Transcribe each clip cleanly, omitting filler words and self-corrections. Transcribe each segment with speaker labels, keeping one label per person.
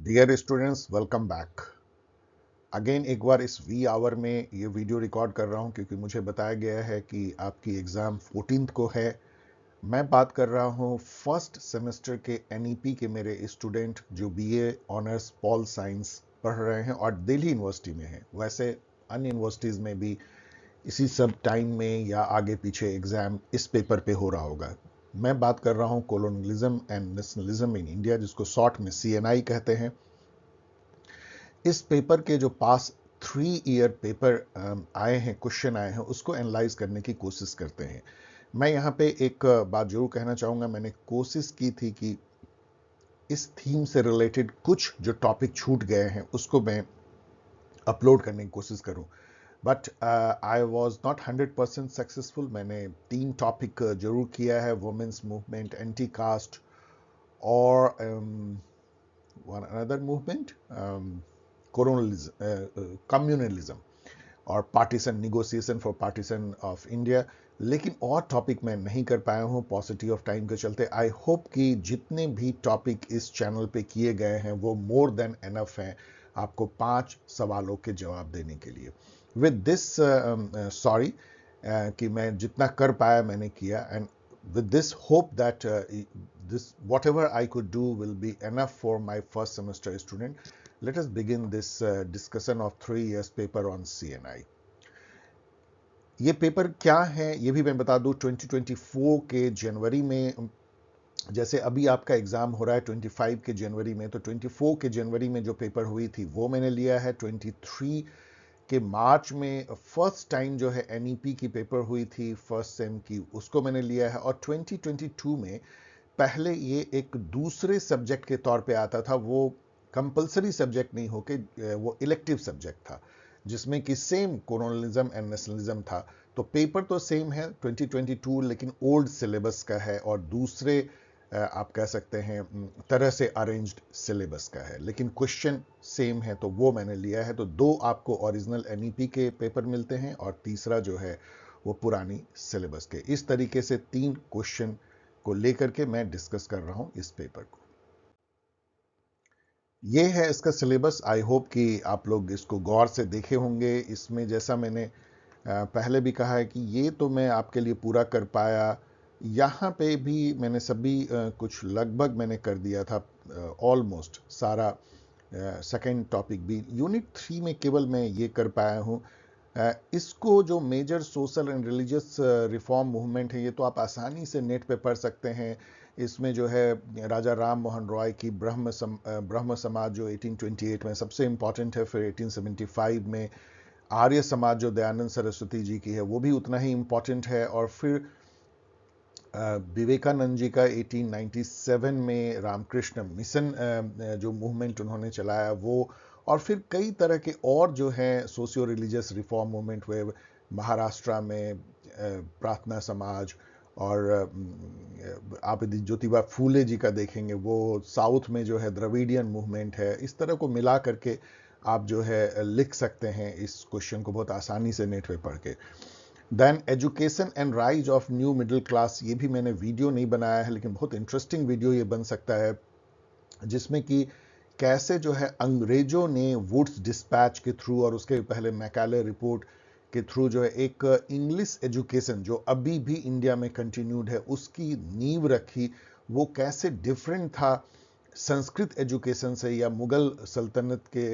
Speaker 1: Dear students, welcome back again. एक बार इस वी आवर में ये वीडियो रिकॉर्ड कर रहा हूँ क्योंकि मुझे बताया गया है कि आपकी एग्ज़ाम 14 को है। मैं बात कर रहा हूँ फर्स्ट सेमेस्टर के एनईपी के मेरे स्टूडेंट जो बीए ऑनर्स पॉल साइंस पढ़ रहे हैं और दिल्ली यूनिवर्सिटी में हैं। वैसे अन्य यूनिवर्सिटीज़ में भी इसी सब टाइम में या आगे पीछे एग्ज़ाम इस पेपर पे हो रहा होगा। मैं बात कर रहा हूँ colonialism and nationalism in India, जिसको शॉर्ट में CNI कहते हैं। इस पेपर के जो पास 3 ईयर पेपर आए हैं, क्वेश्चन आए हैं, उसको एनालाइज करने की कोशिश करते हैं। मैं यहाँ पे एक बात जरूर कहना चाहूँगा। मैंने कोशिश की थी कि इस थीम से रिलेटेड कुछ जो टॉपिक छूट गए हैं उसको मैं अपलोड करने की कोशिश करूँ, but I was not 100% successful. मैंने 3 टॉपिक जरूर किया है: वुमेन्स मूवमेंट, एंटी कास्ट और one another movement, कम्युनलिज्म और partition negotiation for partition of India. लेकिन और टॉपिक मैं नहीं कर पाया हूँ पॉसिटिव ऑफ टाइम के चलते। आई होप कि जितने भी टॉपिक इस चैनल पे किए गए हैं वो मोर देन एनफ हैं आपको 5 सवालों के जवाब देने के लिए। विद दिस सॉरी कि मैं जितना कर पाया मैंने किया, and with this hope that this whatever I could do will be enough for my first semester student. Let us begin this discussion of 3 years paper on CNI. ये paper क्या है ये भी मैं बता दूं। 2024 के जनवरी में, जैसे अभी आपका एग्जाम हो रहा है 25 के जनवरी में, तो 24 के जनवरी में जो पेपर हुई थी वो मैंने लिया है। 23 के मार्च में फर्स्ट टाइम जो है एनईपी की पेपर हुई थी फर्स्ट सेम की, उसको मैंने लिया है। और 2022 में पहले ये एक दूसरे सब्जेक्ट के तौर पे आता था, वो कंपलसरी सब्जेक्ट नहीं होके वो इलेक्टिव सब्जेक्ट था, जिसमें कि सेम कॉलोनियलिज्म एंड नेशनलिज्म था। तो पेपर तो सेम है 2022, लेकिन ओल्ड सिलेबस का है और दूसरे आप कह सकते हैं तरह से अरेंज्ड सिलेबस का है, लेकिन क्वेश्चन सेम है। तो वो मैंने लिया है। तो 2 आपको ओरिजिनल एनईपी के पेपर मिलते हैं और तीसरा जो है वो पुरानी सिलेबस के। इस तरीके से 3 क्वेश्चन को लेकर के मैं डिस्कस कर रहा हूं इस पेपर को। ये है इसका सिलेबस। आई होप कि आप लोग इसको गौर से देखे होंगे। इसमें जैसा मैंने पहले भी कहा है कि ये तो मैं आपके लिए पूरा कर पाया। यहाँ पे भी मैंने सभी कुछ लगभग मैंने कर दिया था, ऑलमोस्ट सारा। सेकेंड टॉपिक भी यूनिट 3 में केवल मैं ये कर पाया हूँ। इसको जो major social and religious reform movement है, ये तो आप आसानी से नेट पे पढ़ सकते हैं। इसमें जो है राजा राम मोहन रॉय की ब्रह्म समाज जो 1828 में सबसे इम्पॉर्टेंट है, फिर 1875 में आर्य समाज जो दयानंद सरस्वती जी की है वो भी उतना ही इम्पॉर्टेंट है। और फिर विवेकानंद जी का 1897 में रामकृष्ण मिशन जो मूवमेंट उन्होंने चलाया वो, और फिर कई तरह के और जो है सोशियो रिलीजियस रिफॉर्म मूवमेंट हुए महाराष्ट्र में, प्रार्थना समाज, और आप यदि ज्योतिबा फूले जी का देखेंगे वो साउथ में जो है द्रविडियन मूवमेंट है। इस तरह को मिला करके आप जो है लिख सकते हैं इस क्वेश्चन को बहुत आसानी से नेट पे पढ़ के। Then education and rise of new middle class, ये भी मैंने वीडियो नहीं बनाया है, लेकिन बहुत इंटरेस्टिंग वीडियो ये बन सकता है, जिसमें कि कैसे जो है अंग्रेजों ने वुड्स डिस्पैच के थ्रू और उसके पहले मैकाले रिपोर्ट के थ्रू जो है एक इंग्लिश एजुकेशन जो अभी भी इंडिया में कंटिन्यूड है उसकी नींव रखी। वो कैसे डिफरेंट था संस्कृत एजुकेशन से या मुगल सल्तनत के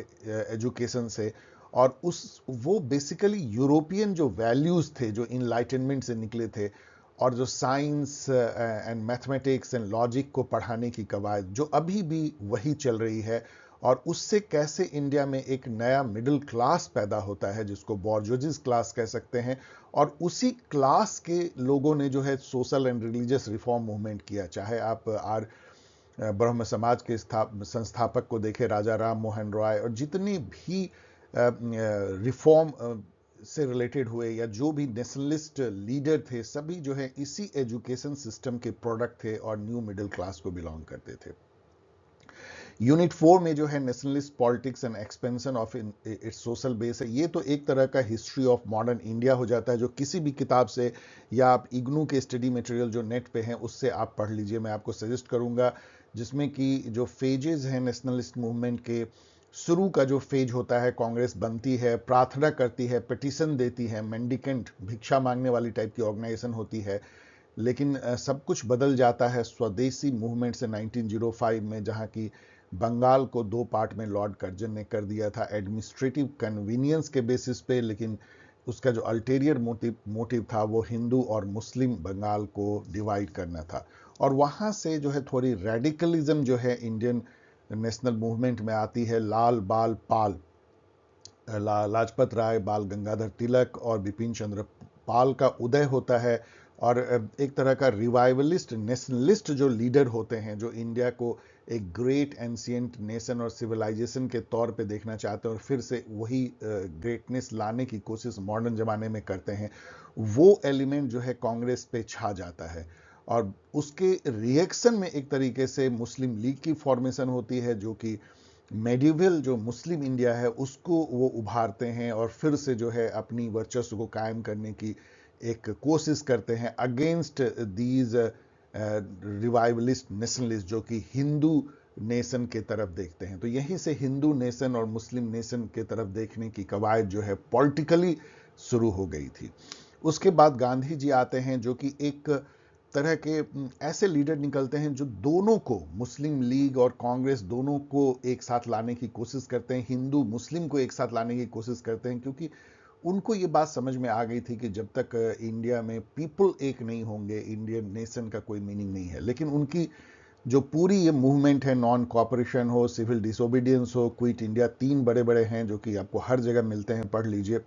Speaker 1: एजुकेशन से। और उस वो बेसिकली यूरोपियन जो वैल्यूज थे जो इनलाइटनमेंट से निकले थे, और जो science and mathematics and logic को पढ़ाने की कवायद जो अभी भी वही चल रही है, और उससे कैसे इंडिया में एक नया मिडिल क्लास पैदा होता है जिसको बॉर्जोजिस क्लास कह सकते हैं। और उसी क्लास के लोगों ने जो है social and religious reform movement किया। चाहे आप ब्रह्म समाज के संस्थापक को देखें, राजा राम मोहन रॉय, और जितनी भी रिफॉर्म से रिलेटेड हुए या जो भी नेशनलिस्ट लीडर थे, सभी जो है इसी एजुकेशन सिस्टम के प्रोडक्ट थे और न्यू मिडिल क्लास को बिलोंग करते थे। यूनिट 4 में जो है nationalist politics and expansion of its social base है। ये तो एक तरह का हिस्ट्री ऑफ मॉडर्न इंडिया हो जाता है, जो किसी भी किताब से या आप इग्नू के स्टडी मटेरियल जो नेट पे हैं उससे आप पढ़ लीजिए। मैं आपको सजेस्ट करूंगा जिसमें कि जो फेजेस हैं नेशनलिस्ट मूवमेंट के, शुरू का जो फेज होता है, कांग्रेस बनती है, प्रार्थना करती है, पिटीशन देती है, मेंडिकेंट भिक्षा मांगने वाली टाइप की ऑर्गेनाइजेशन होती है। लेकिन सब कुछ बदल जाता है स्वदेशी मूवमेंट से 1905 में, जहां की बंगाल को दो पार्ट में लॉर्ड कर्जन ने कर दिया था एडमिनिस्ट्रेटिव कन्वीनियंस के बेसिस पे, लेकिन उसका जो अल्टीरियर मोटिव था वो हिंदू और मुस्लिम बंगाल को डिवाइड करना था। और वहां से जो है थोड़ी रेडिकलिज्म जो है इंडियन नेशनल मूवमेंट में आती है। लाल बाल पाल, लाजपत राय, बाल गंगाधर तिलक और बिपिन चंद्र पाल का उदय होता है। और एक तरह का रिवाइवलिस्ट नेशनलिस्ट जो लीडर होते हैं, जो इंडिया को एक ग्रेट एंशिएंट नेशन और सिविलाइजेशन के तौर पे देखना चाहते हैं और फिर से वही ग्रेटनेस लाने की कोशिश मॉडर्न जमाने में करते हैं, वो एलिमेंट जो है कांग्रेस पे छा जाता है। और उसके रिएक्शन में एक तरीके से मुस्लिम लीग की फॉर्मेशन होती है, जो कि मेडिवल जो मुस्लिम इंडिया है उसको वो उभारते हैं और फिर से जो है अपनी वर्चस्व को कायम करने की एक कोशिश करते हैं अगेंस्ट दीज रिवाइवलिस्ट नेशनलिस्ट, जो कि हिंदू नेशन के तरफ देखते हैं। तो यहीं से हिंदू नेशन और मुस्लिम नेशन के तरफ देखने की कवायद जो है पॉलिटिकली शुरू हो गई थी। उसके बाद गांधी जी आते हैं, जो कि एक तरह के ऐसे लीडर निकलते हैं जो दोनों को, मुस्लिम लीग और कांग्रेस दोनों को एक साथ लाने की कोशिश करते हैं, हिंदू मुस्लिम को एक साथ लाने की कोशिश करते हैं, क्योंकि उनको ये बात समझ में आ गई थी कि जब तक इंडिया में पीपल एक नहीं होंगे, इंडियन नेशन का कोई मीनिंग नहीं है। लेकिन उनकी जो पूरी ये मूवमेंट है, नॉन कॉपरेशन हो, सिविल डिसोबीडियंस हो, क्विट इंडिया, तीन बड़े बड़े हैं जो कि आपको हर जगह मिलते हैं, पढ़ लीजिए।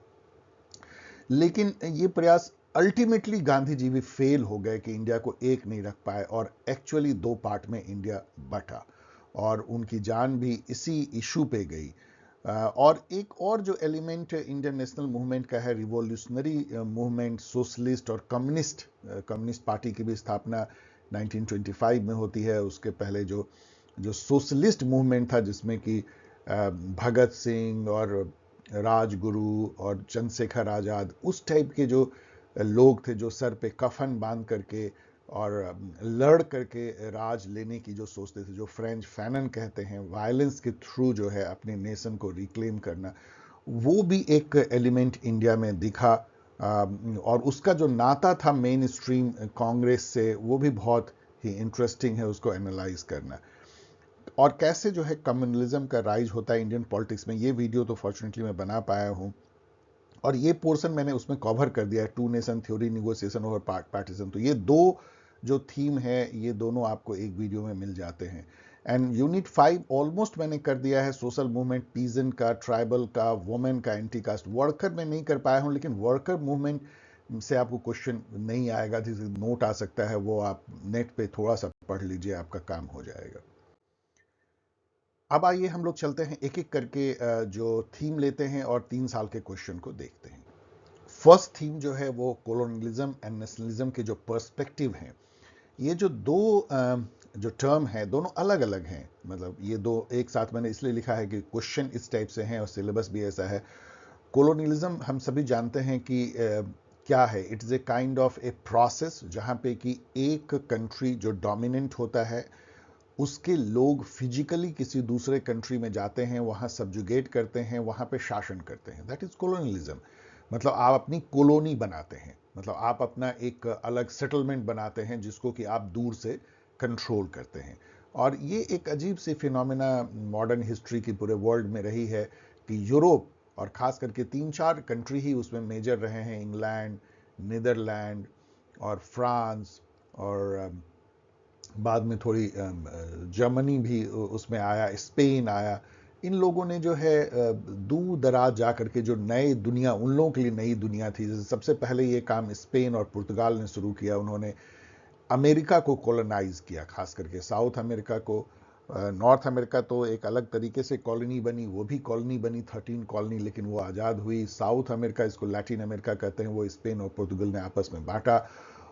Speaker 1: लेकिन ये प्रयास अल्टीमेटली गांधी जी भी फेल हो गए कि इंडिया को एक नहीं रख पाए और एक्चुअली दो पार्ट में इंडिया बटा और उनकी जान भी इसी इशू पे गई। और एक और जो एलिमेंट इंडियन नेशनल मूवमेंट का है, रिवॉल्यूशनरी मूवमेंट, सोशलिस्ट और कम्युनिस्ट पार्टी की भी स्थापना 1925 में होती है। उसके पहले जो जो सोशलिस्ट मूवमेंट था, जिसमें कि भगत सिंह और राजगुरु और चंद्रशेखर आजाद, उस टाइप के जो लोग थे, जो सर पे कफन बांध करके और लड़ करके राज लेने की जो सोचते थे, जो फ्रेंच फैनन कहते हैं, वायलेंस के थ्रू जो है अपने नेशन को रिक्लेम करना, वो भी एक एलिमेंट इंडिया में दिखा। और उसका जो नाता था मेन स्ट्रीम कांग्रेस से, वो भी बहुत ही इंटरेस्टिंग है उसको एनालाइज करना। और कैसे जो है कम्युनलिज्म का राइज होता है इंडियन पॉलिटिक्स में, ये वीडियो तो फॉर्चुनेटली मैं बना पाया हूं और ये पोर्शन मैंने उसमें कवर कर दिया है, two nation theory, negotiation over partition. तो ये दो जो थीम है, ये दोनों आपको एक वीडियो में मिल जाते हैं। एंड यूनिट 5 ऑलमोस्ट मैंने कर दिया है, सोशल मूवमेंट, पीजन का, ट्राइबल का, वुमेन का, एंटी कास्ट, वर्कर में नहीं कर पाया हूं, लेकिन वर्कर मूवमेंट से आपको क्वेश्चन नहीं आएगा, जिसे नोट आ सकता है, वो आप नेट पे थोड़ा सा पढ़ लीजिए, आपका काम हो जाएगा। अब आइए हम लोग चलते हैं एक एक करके जो थीम लेते हैं और 3 साल के क्वेश्चन को देखते हैं। फर्स्ट थीम जो है वो कॉलोनियलिज्म एंड नेशनलिज्म के जो पर्सपेक्टिव हैं, ये जो दो जो टर्म है, दोनों अलग अलग हैं। मतलब ये दो एक साथ मैंने इसलिए लिखा है कि क्वेश्चन इस टाइप से हैं और सिलेबस भी ऐसा है। कॉलोनियलिज्म हम सभी जानते हैं कि क्या है, it is a kind of a process जहाँ पे कि एक कंट्री जो डोमिनेंट होता है, उसके लोग फिजिकली किसी दूसरे कंट्री में जाते हैं, वहां सब्जुगेट करते हैं, वहां पे शासन करते हैं। That is colonialism. मतलब आप अपनी कॉलोनी बनाते हैं, मतलब आप अपना एक अलग सेटलमेंट बनाते हैं जिसको कि आप दूर से कंट्रोल करते हैं। और ये एक अजीब सी फिनोमेना मॉडर्न हिस्ट्री की पूरे वर्ल्ड में रही है कि यूरोप, और खास करके 3-4 कंट्री ही उसमें मेजर रहे हैं, इंग्लैंड, नीदरलैंड और फ्रांस, और बाद में थोड़ी जर्मनी भी उसमें आया, स्पेन आया। इन लोगों ने जो है दूर दराज जा करके जो नई दुनिया, उन लोगों के लिए नई दुनिया थी। जैसे सबसे पहले ये काम स्पेन और पुर्तगाल ने शुरू किया, उन्होंने अमेरिका को कॉलोनाइज किया, खास करके साउथ अमेरिका को। नॉर्थ अमेरिका तो एक अलग तरीके से कॉलोनी बनी, वो भी कॉलोनी बनी, 13 कॉलोनी, लेकिन वो आज़ाद हुई। साउथ अमेरिका, इसको लैटिन अमेरिका कहते हैं, वो स्पेन और पुर्तगाल ने आपस में बांटा।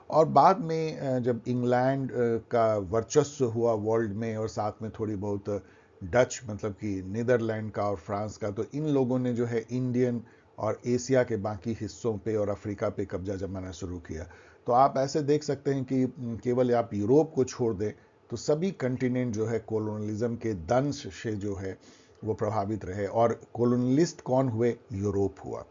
Speaker 1: और बाद में जब इंग्लैंड का वर्चस्व हुआ वर्ल्ड में, और साथ में थोड़ी बहुत डच, मतलब कि नीदरलैंड का और फ्रांस का, तो इन लोगों ने जो है इंडियन और एशिया के बाकी हिस्सों पे और अफ्रीका पे कब्जा जमाना शुरू किया। तो आप ऐसे देख सकते हैं कि केवल आप यूरोप को छोड़ दें तो सभी कंटिनेंट जो है कोलोनलिज्म के दंश से जो है वो प्रभावित रहे। और कोलोनलिस्ट कौन हुए? यूरोप हुआ।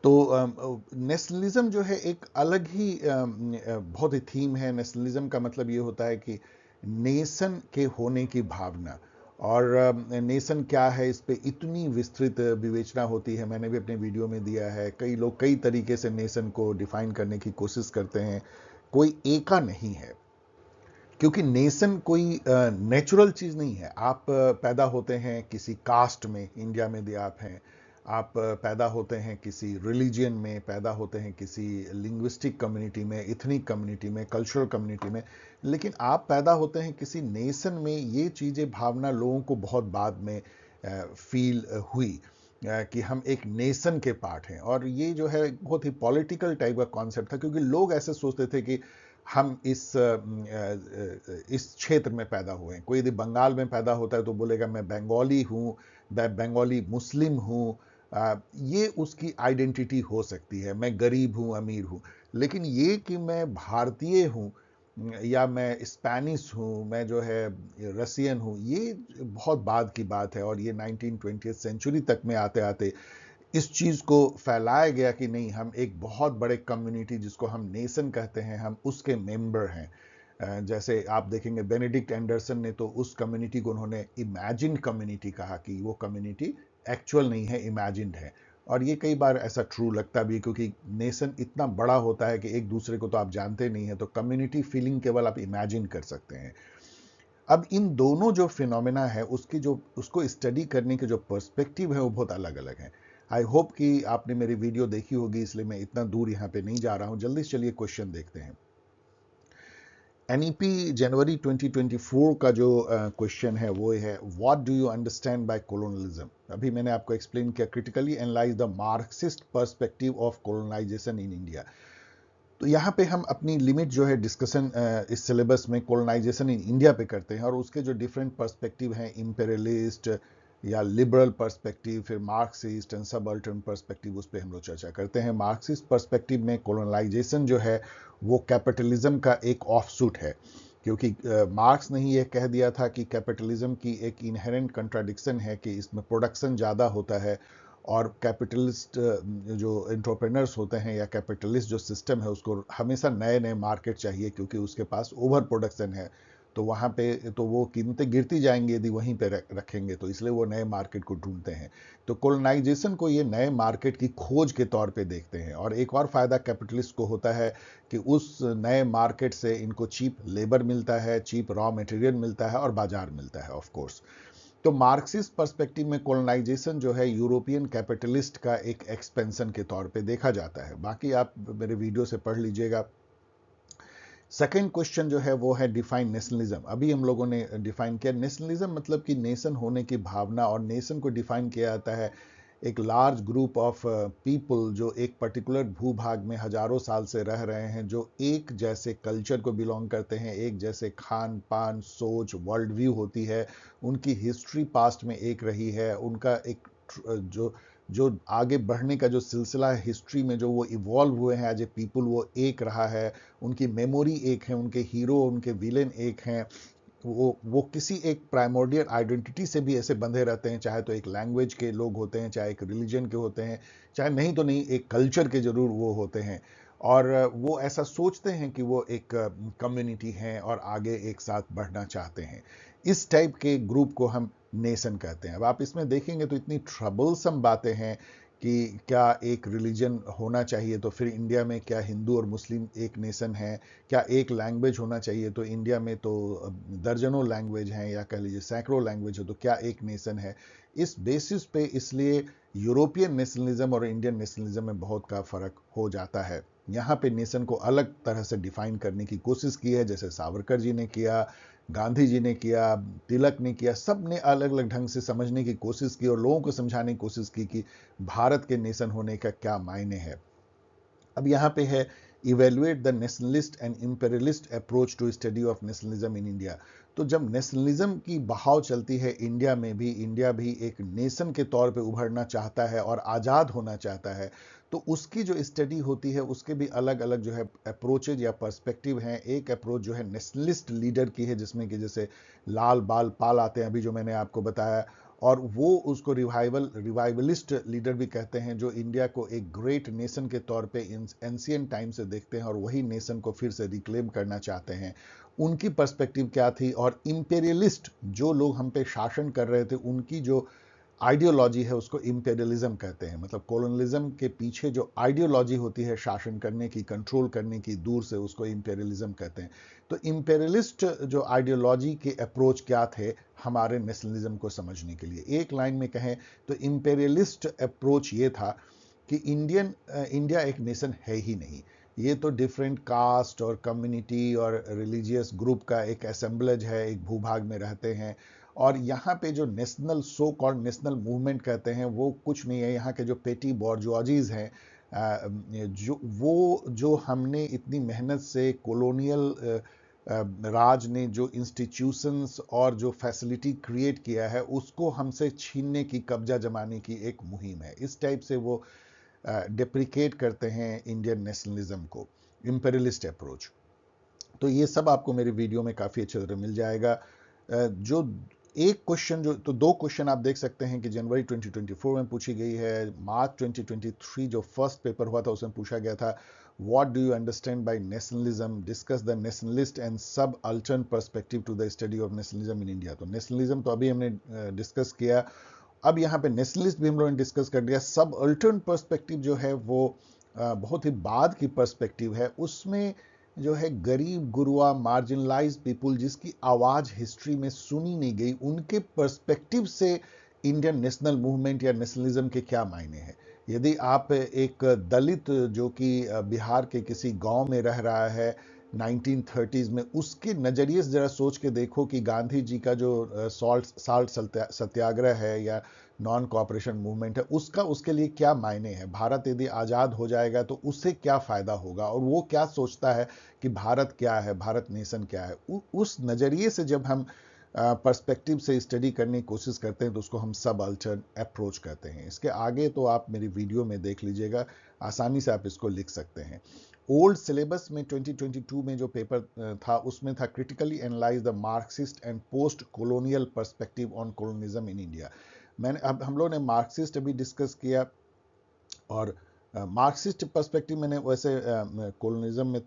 Speaker 1: तो नेशनलिज्म जो है एक अलग ही बहुत ही थीम है। नेशनलिज्म का मतलब ये होता है कि नेशन के होने की भावना, और नेशन क्या है इस पे इतनी विस्तृत विवेचना होती है। मैंने भी अपने वीडियो में दिया है। कई लोग कई तरीके से नेशन को डिफाइन करने की कोशिश करते हैं, कोई एका नहीं है, क्योंकि नेशन कोई नेचुरल चीज नहीं है। आप पैदा होते हैं किसी कास्ट में, इंडिया में भी आप हैं, आप पैदा होते हैं किसी रिलीजियन में, पैदा होते हैं किसी लिंग्विस्टिक कम्युनिटी में, इथनिक कम्युनिटी में, कल्चरल कम्युनिटी में, लेकिन आप पैदा होते हैं किसी नेशन में। ये चीजें भावना लोगों को बहुत बाद में फील हुई कि हम एक नेशन के पार्ट हैं। और ये जो है बहुत ही पॉलिटिकल टाइप का कॉन्सेप्ट था, क्योंकि लोग ऐसे सोचते थे कि हम इस क्षेत्र में पैदा हुए हैं। कोई यदि बंगाल में पैदा होता है तो बोलेगा मैं बंगाली हूं, मैं बंगाली मुस्लिम हूं। ये उसकी आइडेंटिटी हो सकती है। मैं गरीब हूं, अमीर हूं, लेकिन ये कि मैं भारतीय हूं या मैं स्पेनिश हूं, मैं जो है रसियन हूं, ये बहुत बाद की बात है। और ये 1920th सेंचुरी तक में आते आते इस चीज को फैलाया गया कि नहीं, हम एक बहुत बड़े कम्युनिटी जिसको हम नेशन कहते हैं, हम उसके मेंबर हैं। जैसे आप देखेंगे बेनेडिक्ट एंडरसन ने तो उस कम्युनिटी को उन्होंने इमेजिन कम्युनिटी कहा, कि वो कम्युनिटी एक्चुअल नहीं है, इमेजिन्ड है। और ये कई बार ऐसा ट्रू लगता भी, क्योंकि नेशन इतना बड़ा होता है कि एक दूसरे को तो आप जानते नहीं है, तो कम्युनिटी फीलिंग केवल आप इमेजिन कर सकते हैं। अब इन दोनों जो फिनोमेना है उसको स्टडी करने के जो पर्सपेक्टिव है वो बहुत अलग अलग है। आई होप कि आपने मेरी वीडियो देखी होगी, इसलिए मैं इतना दूर यहाँ पे नहीं जा रहा हूँ। जल्दी से चलिए क्वेश्चन देखते हैं। एनईपी जनवरी 2024 का जो क्वेश्चन है वो है, what do you understand by colonialism? अभी मैंने आपको एक्सप्लेन किया, critically analyse the Marxist perspective of colonisation in India. तो यहाँ पे हम अपनी लिमिट जो है डिस्कशन इस सिलेबस में कोलोनाइजेशन इन इंडिया पे करते हैं, और उसके जो डिफरेंट पर्सपेक्टिव हैं, इंपेरियलिस्ट या लिबरल पर्सपेक्टिव, फिर मार्क्सिस्ट एंड सबअल्टर्न पर्सपेक्टिव, उस पर हम लोग चर्चा करते हैं। मार्क्सिस्ट पर्सपेक्टिव में कोलोनाइजेशन जो है वो कैपिटलिज्म का एक ऑफशूट है, क्योंकि मार्क्स ने ही ये कह दिया था कि कैपिटलिज्म की एक इनहेरेंट कंट्राडिक्शन है कि इसमें प्रोडक्शन ज़्यादा होता है, और कैपिटलिस्ट जो एंटरप्रेन्योर्स होते हैं या कैपिटलिस्ट जो सिस्टम है उसको हमेशा नए नए मार्केट चाहिए, क्योंकि उसके पास ओवर प्रोडक्शन है। तो वहाँ पे तो वो कीमतें गिरती जाएंगी यदि वहीं पे रखेंगे, तो इसलिए वो नए मार्केट को ढूंढते हैं। तो कोलोनाइजेशन को ये नए मार्केट की खोज के तौर पे देखते हैं। और एक और फायदा कैपिटलिस्ट को होता है कि उस नए मार्केट से इनको चीप लेबर मिलता है, चीप रॉ मटेरियल मिलता है, और बाजार मिलता है ऑफ कोर्स। तो मार्क्सिस्ट पर्सपेक्टिव में कोलोनाइजेशन जो है यूरोपियन कैपिटलिस्ट का एक एक्सपेंशन के तौर पे देखा जाता है। बाकी आप मेरे वीडियो से पढ़ लीजिएगा। सेकेंड क्वेश्चन जो है वो है डिफाइन नेशनलिज्म। अभी हम लोगों ने डिफाइन किया नेशनलिज्म मतलब कि नेशन होने की भावना, और नेशन को डिफाइन किया जाता है एक लार्ज ग्रुप ऑफ पीपल जो एक पर्टिकुलर भूभाग में हजारों साल से रह रहे हैं, जो एक जैसे कल्चर को बिलोंग करते हैं, एक जैसे खान पान, सोच, वर्ल्ड व्यू होती है, उनकी हिस्ट्री पास्ट में एक रही है, उनका एक जो जो आगे बढ़ने का जो सिलसिला है हिस्ट्री में, जो वो इवॉल्व हुए हैं एज ए पीपल, वो एक रहा है, उनकी मेमोरी एक है, उनके हीरो, उनके विलेन एक हैं, वो किसी एक प्राइमोर्डियल आइडेंटिटी से भी ऐसे बंधे रहते हैं, चाहे तो एक लैंग्वेज के लोग होते हैं, चाहे एक रिलीजन के होते हैं, चाहे नहीं तो नहीं एक कल्चर के जरूर वो होते हैं, और वो ऐसा सोचते हैं कि वो एक कम्युनिटी हैं और आगे एक साथ बढ़ना चाहते हैं। इस टाइप के ग्रुप को हम नेशन कहते हैं। अब आप इसमें देखेंगे तो इतनी ट्रबलसम बातें हैं कि क्या एक रिलीजन होना चाहिए, तो फिर इंडिया में क्या हिंदू और मुस्लिम एक नेशन है? क्या एक लैंग्वेज होना चाहिए, तो इंडिया में तो दर्जनों लैंग्वेज हैं, या कह लीजिए सैकड़ों लैंग्वेज है, तो क्या एक नेशन है? इस बेसिस पे इसलिए यूरोपियन नेशनलिज्म और इंडियन नेशनलिज्म में बहुत का फर्क हो जाता है। यहाँ पे नेशन को अलग तरह से डिफाइन करने की कोशिश की है, जैसे सावरकर जी ने किया, गांधी जी ने किया, तिलक ने किया, सब ने अलग अलग ढंग से समझने की कोशिश की और लोगों को समझाने की कोशिश की कि भारत के नेशन होने का क्या मायने है। अब यहाँ पे है evaluate the nationalist and imperialist approach to study of nationalism in India. तो जब नेशनलिज्म की बहाव चलती है इंडिया में भी, इंडिया भी एक नेशन के तौर पे उभरना चाहता है और आज़ाद होना चाहता है, तो उसकी जो स्टडी होती है उसके भी अलग अलग जो है अप्रोचेज या पर्सपेक्टिव हैं। एक अप्रोच जो है नेशनलिस्ट लीडर की है, जिसमें कि जैसे लाल बाल पाल आते हैं अभी जो मैंने आपको बताया, और वो उसको रिवाइवलिस्ट लीडर भी कहते हैं, जो इंडिया को एक ग्रेट नेशन के तौर पे एंशियंट टाइम से देखते हैं और वही नेशन को फिर से रिक्लेम करना चाहते हैं। उनकी पर्सपेक्टिव क्या थी? और इंपेरियलिस्ट जो लोग हम पे शासन कर रहे थे, उनकी जो आइडियोलॉजी है उसको इंपेरियलिज्म कहते हैं। मतलब कॉलोनलिज्म के पीछे जो आइडियोलॉजी होती है शासन करने की, कंट्रोल करने की दूर से, उसको इंपेरियलिज्म कहते हैं। तो इंपेरियलिस्ट जो आइडियोलॉजी के अप्रोच क्या थे हमारे नेशनलिज्म को समझने के लिए, एक लाइन में कहें तो इंपेरियलिस्ट अप्रोच ये था कि इंडिया एक नेशन है ही नहीं, ये तो डिफरेंट कास्ट और कम्युनिटी और रिलीजियस ग्रुप का एक असेंबलेज है, एक भूभाग में रहते हैं। और यहाँ पे जो national so called national movement कहते हैं वो कुछ नहीं है। यहाँ के जो पेटी बॉर्जुआजीज हैं, जो हमने इतनी मेहनत से कॉलोनियल राज ने जो इंस्टीट्यूशंस और जो फैसिलिटी क्रिएट किया है उसको हमसे छीनने की, कब्जा जमाने की एक मुहिम है। इस टाइप से वो डेप्रिकेट करते हैं इंडियन नेशनलिज्म को, इंपेरियलिस्ट अप्रोच। तो ये सब आपको मेरी वीडियो में काफ़ी अच्छी तरह मिल जाएगा। जो एक क्वेश्चन, जो तो दो क्वेश्चन आप देख सकते हैं कि जनवरी 2024 में पूछी गई है। मार्च 2023 जो फर्स्ट पेपर हुआ था उसमें पूछा गया था, what do you understand by nationalism, discuss the nationalist and subaltern perspective to the study of nationalism in India. तो नेशनलिज्म तो अभी हमने डिस्कस किया, अब यहाँ पे नेशनलिस्ट भी हम लोगों ने डिस्कस कर दिया। सब अल्टर्न पर्सपेक्टिव जो है वो बहुत ही बाद की पर्सपेक्टिव है। उसमें जो है गरीब गुरुआ, मार्जिनलाइज पीपुल जिसकी आवाज हिस्ट्री में सुनी नहीं गई, उनके पर्सपेक्टिव से इंडियन नेशनल मूवमेंट या नेशनलिज्म के क्या मायने हैं। यदि आप एक दलित जो कि बिहार के किसी गांव में रह रहा है 1930s में, उसके नज़रिए से ज़रा सोच के देखो कि गांधी जी का जो साल्ट सत्याग्रह है या नॉन कॉपरेशन मूवमेंट है, उसका उसके लिए क्या मायने हैं। भारत यदि आज़ाद हो जाएगा तो उससे क्या फ़ायदा होगा, और वो क्या सोचता है कि भारत क्या है, भारत नेशन क्या है। उस नज़रिए से जब हम पर्सपेक्टिव से स्टडी करने की कोशिश करते हैं तो उसको हम सब अल्टर्न अप्रोच कहते हैं। इसके आगे तो आप मेरी वीडियो में देख लीजिएगा, आसानी से आप इसको लिख सकते हैं। ओल्ड सिलेबस में 2022 में जो पेपर था उसमें था critically analyse the Marxist and post colonial perspective on colonialism in India. मैंने अब हम लोगों ने मार्क्सिस्ट अभी डिस्कस किया, और मार्क्सिस्ट पर्सपेक्टिव मैंने वैसे कॉलोनिज्म में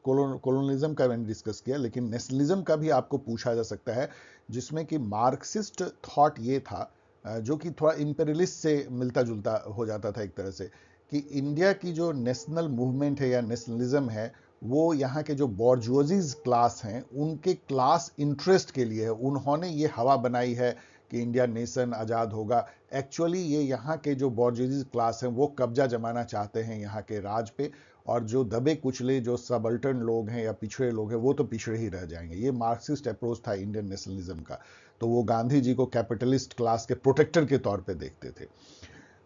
Speaker 1: कॉलोनिज्म का मैंने डिस्कस किया, लेकिन नेशनलिज्म का भी आपको पूछा जा सकता है, जिसमें कि मार्क्सिस्ट थॉट ये था जो कि थोड़ा इंपेरियलिस्ट से मिलता जुलता हो जाता था एक तरह से, कि इंडिया की जो नेशनल मूवमेंट है या नेशनलिज्म है वो यहाँ के जो बॉर्जुअजीज क्लास हैं उनके क्लास इंटरेस्ट के लिए है। उन्होंने ये हवा बनाई है कि इंडिया नेशन आज़ाद होगा। एक्चुअली ये यहाँ के जो बॉर्जुअजीज क्लास हैं वो कब्जा जमाना चाहते हैं यहाँ के राज पे, और जो दबे कुचले जो सबल्टर्न लोग हैं या पिछड़े लोग हैं वो तो पिछड़े ही रह जाएंगे। ये मार्क्सिस्ट अप्रोच था इंडियन नेशनलिज्म का। तो वो गांधी जी को कैपिटलिस्ट क्लास के प्रोटेक्टर के तौर पे देखते थे।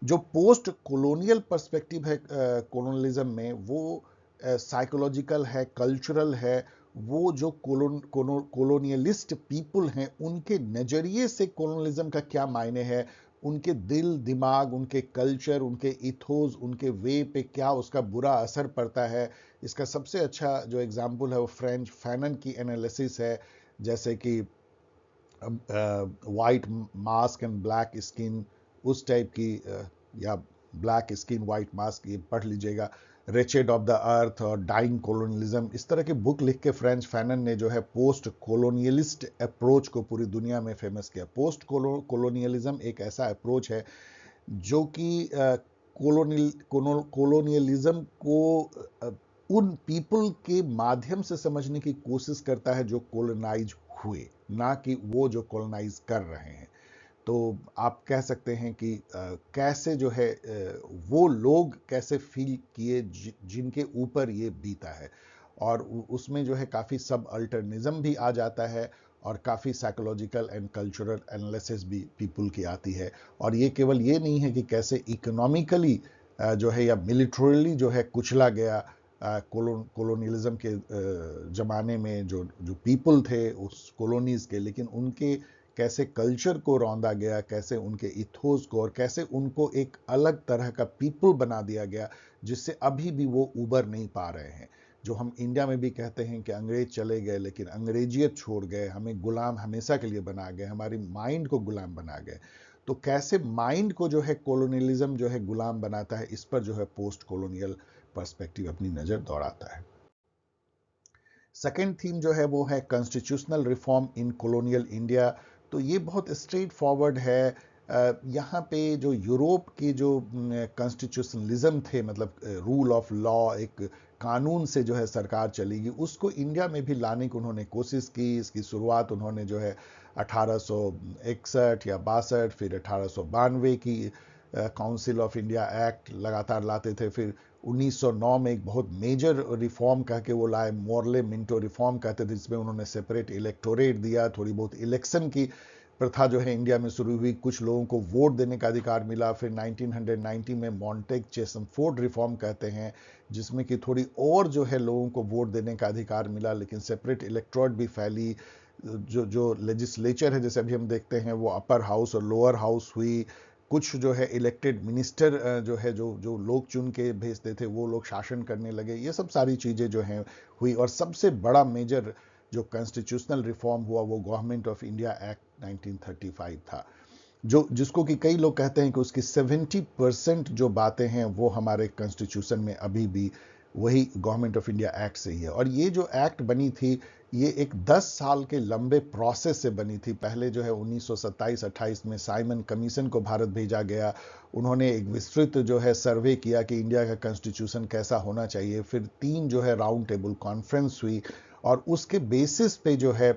Speaker 1: जो पोस्ट कॉलोनियल पर्सपेक्टिव है कॉलोनियलिज्म में, वो साइकोलॉजिकल है, कल्चरल है। वो जो कॉलोनियलिस्ट पीपल हैं उनके नज़रिए से कॉलोनियलिज्म का क्या मायने है, उनके दिल दिमाग, उनके कल्चर, उनके इथोस, उनके वे पे क्या उसका बुरा असर पड़ता है। इसका सबसे अच्छा जो एग्जाम्पल है वो फ्रेंच फैनन की एनालिसिस है, जैसे कि white mask and black skin, उस टाइप की या ब्लैक स्किन वाइट मास्क, ये पढ़ लीजिएगा। रेचेड ऑफ द अर्थ और डाइंग कॉलोनियलिज्म, इस तरह की बुक लिख के फ्रेंच फैनन ने जो है पोस्ट कॉलोनियलिस्ट अप्रोच को पूरी दुनिया में फेमस किया। पोस्ट कॉलोनियलिज्म एक ऐसा अप्रोच है जो कि कॉलोनियलिज्म को उन पीपल के माध्यम से समझने की कोशिश करता है जो कॉलोनाइज हुए, ना कि वो जो कॉलोनाइज कर रहे हैं। तो आप कह सकते हैं कि कैसे जो है वो लोग कैसे फील किए जिनके ऊपर ये बीता है, और उसमें जो है काफ़ी सब अल्टरनिज्म भी आ जाता है, और काफ़ी साइकोलॉजिकल एंड कल्चरल एनालिसिस भी पीपल की आती है। और ये केवल ये नहीं है कि कैसे इकोनॉमिकली जो है या मिलिट्रली जो है कुचला गया कॉलोनियलिज्म के ज़माने में जो जो पीपल थे उस कॉलोनीज़ के, लेकिन उनके कैसे कल्चर को रौंदा गया, कैसे उनके इथोस को, और कैसे उनको एक अलग तरह का पीपल बना दिया गया, जिससे अभी भी वो उबर नहीं पा रहे हैं। जो हम इंडिया में भी कहते हैं कि अंग्रेज चले गए लेकिन अंग्रेजियत छोड़ गए, हमें गुलाम हमेशा के लिए बना गए, हमारी माइंड को गुलाम बना गए। तो कैसे माइंड को जो है कॉलोनियलिज्म जो है गुलाम बनाता है, इस पर जो है पोस्ट कॉलोनियल पर्सपेक्टिव अपनी नजर दौड़ाता है। सेकेंड थीम जो है वो है कॉन्स्टिट्यूशनल रिफॉर्म इन कॉलोनियल इंडिया। तो ये बहुत स्ट्रेट फॉरवर्ड है। यहाँ पे जो यूरोप के जो कॉन्स्टिट्यूशनलिज्म थे, मतलब रूल ऑफ लॉ, एक कानून से जो है सरकार चलेगी, उसको इंडिया में भी लाने की उन्होंने कोशिश की। इसकी शुरुआत उन्होंने जो है 1861 या 62, फिर 1892 की काउंसिल ऑफ इंडिया एक्ट लगातार लाते थे। फिर 1909 में एक बहुत मेजर रिफॉर्म कह के वो लाए, मोरले मिंटो रिफॉर्म कहते थे, जिसमें उन्होंने सेपरेट इलेक्टोरेट दिया, थोड़ी बहुत इलेक्शन की प्रथा जो है इंडिया में शुरू हुई, कुछ लोगों को वोट देने का अधिकार मिला। फिर 1990 में मॉन्टेग चेसमफोर्ड रिफॉर्म कहते हैं, जिसमें कि थोड़ी और जो है लोगों को वोट देने का अधिकार मिला, लेकिन सेपरेट इलेक्टोरेट भी फैली। जो लेजिस्लेचर है, जैसे अभी हम देखते हैं, वो अपर हाउस और लोअर हाउस हुई। कुछ जो है इलेक्टेड मिनिस्टर जो है जो जो लोग चुन के भेजते थे, वो लोग शासन करने लगे। ये सब सारी चीज़ें जो हैं हुई। और सबसे बड़ा मेजर जो कॉन्स्टिट्यूशनल रिफॉर्म हुआ वो गवर्नमेंट ऑफ इंडिया एक्ट 1935 था, जो जिसको कि कई लोग कहते हैं कि उसकी 70% जो बातें हैं वो हमारे कॉन्स्टिट्यूशन में अभी भी वही गवर्नमेंट ऑफ इंडिया एक्ट से ही है। और ये जो एक्ट बनी थी, ये एक 10 साल के लंबे प्रोसेस से बनी थी। पहले जो है 1927-28 में साइमन कमीशन को भारत भेजा गया। उन्होंने एक विस्तृत जो है सर्वे किया कि इंडिया का कॉन्स्टिट्यूशन कैसा होना चाहिए। फिर 3 जो है राउंड टेबल कॉन्फ्रेंस हुई, और उसके बेसिस पे जो है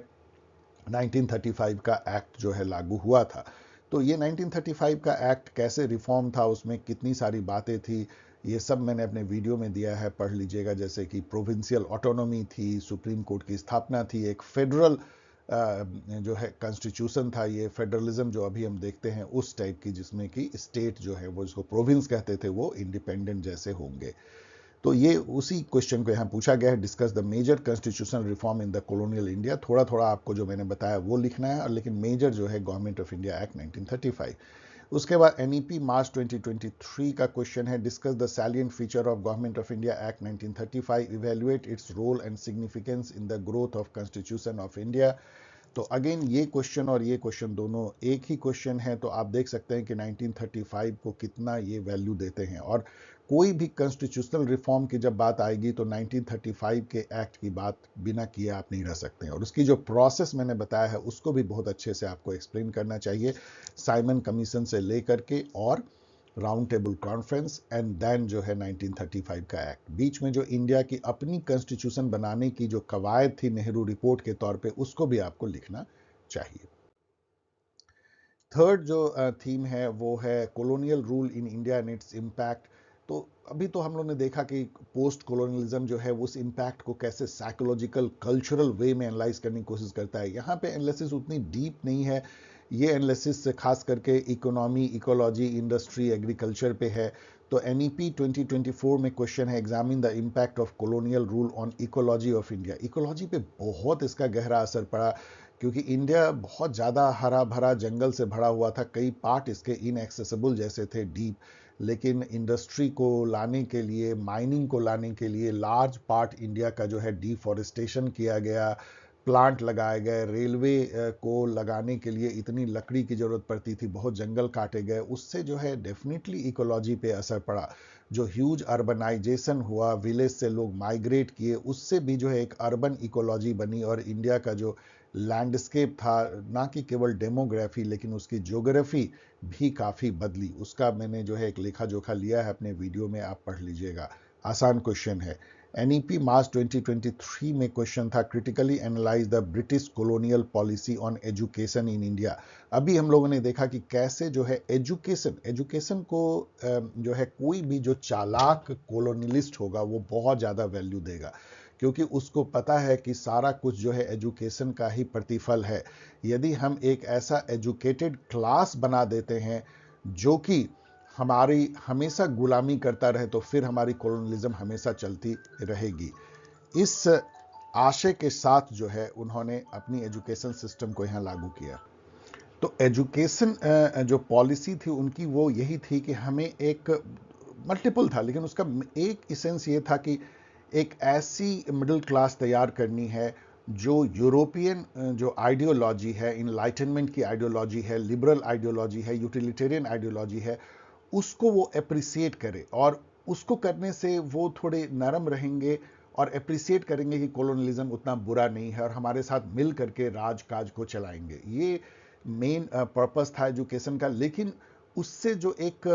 Speaker 1: 1935 का एक्ट जो है लागू हुआ था। तो ये 1935 का एक्ट कैसे रिफॉर्म था, उसमें कितनी सारी बातें थी, ये सब मैंने अपने वीडियो में दिया है, पढ़ लीजिएगा। जैसे कि प्रोविंशियल ऑटोनॉमी थी, सुप्रीम कोर्ट की स्थापना थी, एक फेडरल जो है कॉन्स्टिट्यूशन था। ये फेडरलिज्म जो अभी हम देखते हैं उस टाइप की, जिसमें कि स्टेट जो है वो, जिसको प्रोविंस कहते थे, वो इंडिपेंडेंट जैसे होंगे। तो ये उसी क्वेश्चन को यहाँ पूछा गया है, discuss the major constitutional reform in the colonial India. थोड़ा थोड़ा आपको जो मैंने बताया वो लिखना है, और लेकिन मेजर जो है गवर्नमेंट ऑफ इंडिया एक्ट 1935। उसके बाद एनईपी मार्च 2023 का क्वेश्चन है, discuss the salient feature of government of India act 1935, evaluate its role and significance in the growth of constitution of India. तो अगेन ये क्वेश्चन और ये क्वेश्चन दोनों एक ही क्वेश्चन है, तो आप देख सकते हैं कि 1935 को कितना ये वैल्यू देते हैं। और कोई भी कॉन्स्टिट्यूशनल रिफॉर्म की जब बात आएगी तो 1935 के एक्ट की बात बिना किए आप नहीं रह सकते हैं। और उसकी जो प्रोसेस मैंने बताया है उसको भी बहुत अच्छे से आपको एक्सप्लेन करना चाहिए, साइमन कमीशन से लेकर के और round table conference, and then जो है 1935 का एक्ट। बीच में जो इंडिया की अपनी कॉन्स्टिट्यूशन बनाने की जो कवायद थी नेहरू रिपोर्ट के तौर पे, उसको भी आपको लिखना चाहिए। थर्ड जो थीम है वो है colonial rule in India and its impact. तो अभी तो हम लोग ने देखा कि पोस्ट कॉलोनियलिज्म जो है उस इम्पैक्ट को कैसे साइकोलॉजिकल कल्चरल वे में एनालाइज करने की कोशिश करता है। यहाँ पे एनालिसिस उतनी डीप नहीं है, ये एनालिसिस खास करके इकोनॉमी, इकोलॉजी, इंडस्ट्री, एग्रीकल्चर पे है। तो एनईपी 2024 में क्वेश्चन है, examine the impact of colonial rule on ecology of India. Ecology पे बहुत इसका गहरा असर पड़ा, क्योंकि इंडिया बहुत ज़्यादा हरा भरा जंगल से भरा हुआ था, कई पार्ट इसके इनएक्सेसिबल जैसे थे, डीप। लेकिन इंडस्ट्री को लाने के लिए, माइनिंग को लाने के लिए लार्ज पार्ट इंडिया का जो है डिफॉरेस्टेशन किया गया, प्लांट लगाए गए, रेलवे को लगाने के लिए इतनी लकड़ी की जरूरत पड़ती थी, बहुत जंगल काटे गए। उससे जो है डेफिनेटली इकोलॉजी पे असर पड़ा। जो ह्यूज अर्बनाइजेशन हुआ, विलेज से लोग माइग्रेट किए, उससे भी जो है एक अर्बन इकोलॉजी बनी। और इंडिया का जो लैंडस्केप था, ना कि केवल डेमोग्राफी लेकिन उसकी ज्योग्राफी भी काफ़ी बदली। उसका मैंने जो है एक लेखा जोखा लिया है अपने वीडियो में, आप पढ़ लीजिएगा। आसान क्वेश्चन है। एनईपी मार्च 2023 में क्वेश्चन था, critically analyse the British colonial policy on education in India. अभी हम लोगों ने देखा कि कैसे जो है एजुकेशन को जो है कोई भी जो चालाक कॉलोनियलिस्ट होगा वो बहुत ज़्यादा वैल्यू देगा, क्योंकि उसको पता है कि सारा कुछ जो है एजुकेशन का ही प्रतिफल है। यदि हम एक ऐसा एजुकेटेड क्लास बना देते हैं जो कि हमारी हमेशा गुलामी करता रहे तो फिर हमारी कॉलोनियलिज्म हमेशा चलती रहेगी। इस आशय के साथ जो है उन्होंने अपनी एजुकेशन सिस्टम को यहाँ लागू किया। तो एजुकेशन जो पॉलिसी थी उनकी वो यही थी कि हमें एक मल्टीपल था, लेकिन उसका एक इसेंस ये था कि एक ऐसी मिडिल क्लास तैयार करनी है जो यूरोपियन जो आइडियोलॉजी है, इनलाइटनमेंट की आइडियोलॉजी है, लिबरल आइडियोलॉजी है, यूटिलिटेरियन आइडियोलॉजी है, उसको वो अप्रिसिएट करे, और उसको करने से वो थोड़े नरम रहेंगे और अप्रिसिएट करेंगे कि कॉलोनियलिज्म उतना बुरा नहीं है और हमारे साथ मिल करके राज काज को चलाएंगे। ये मेन पर्पस था एजुकेशन का। लेकिन उससे जो एक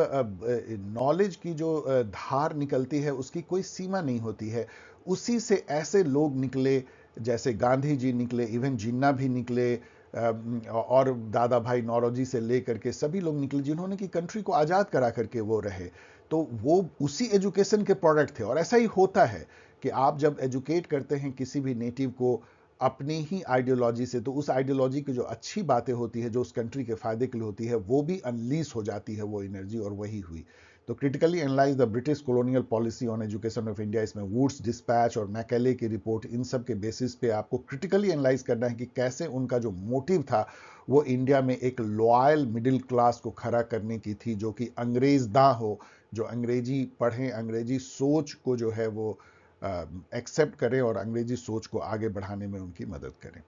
Speaker 1: नॉलेज की जो धार निकलती है उसकी कोई सीमा नहीं होती है। उसी से ऐसे लोग निकले जैसे गांधी जी निकले, इवन जिन्ना भी निकले, और दादा भाई नौरोजी से लेकर के सभी लोग निकले जिन्होंने की कंट्री को आज़ाद करा करके वो रहे। तो वो उसी एजुकेशन के प्रोडक्ट थे। और ऐसा ही होता है कि आप जब एजुकेट करते हैं किसी भी नेटिव को अपनी ही आइडियोलॉजी से, तो उस आइडियोलॉजी की जो अच्छी बातें होती है, जो उस कंट्री के फायदे के लिए होती है, वो भी अनलीज हो जाती है वो एनर्जी, और वही हुई। तो critically analyse the British colonial policy on education of India, इसमें वुड्स डिस्पैच और मैकेले की रिपोर्ट, इन सब के बेसिस पे आपको क्रिटिकली एनालाइज करना है कि कैसे उनका जो मोटिव था वो इंडिया में एक लॉयल मिडिल क्लास को खड़ा करने की थी, जो कि अंग्रेज ना हो, जो अंग्रेजी पढ़ें, अंग्रेजी सोच को जो है वो एक्सेप्ट करें और अंग्रेजी सोच को आगे बढ़ाने में उनकी मदद करें।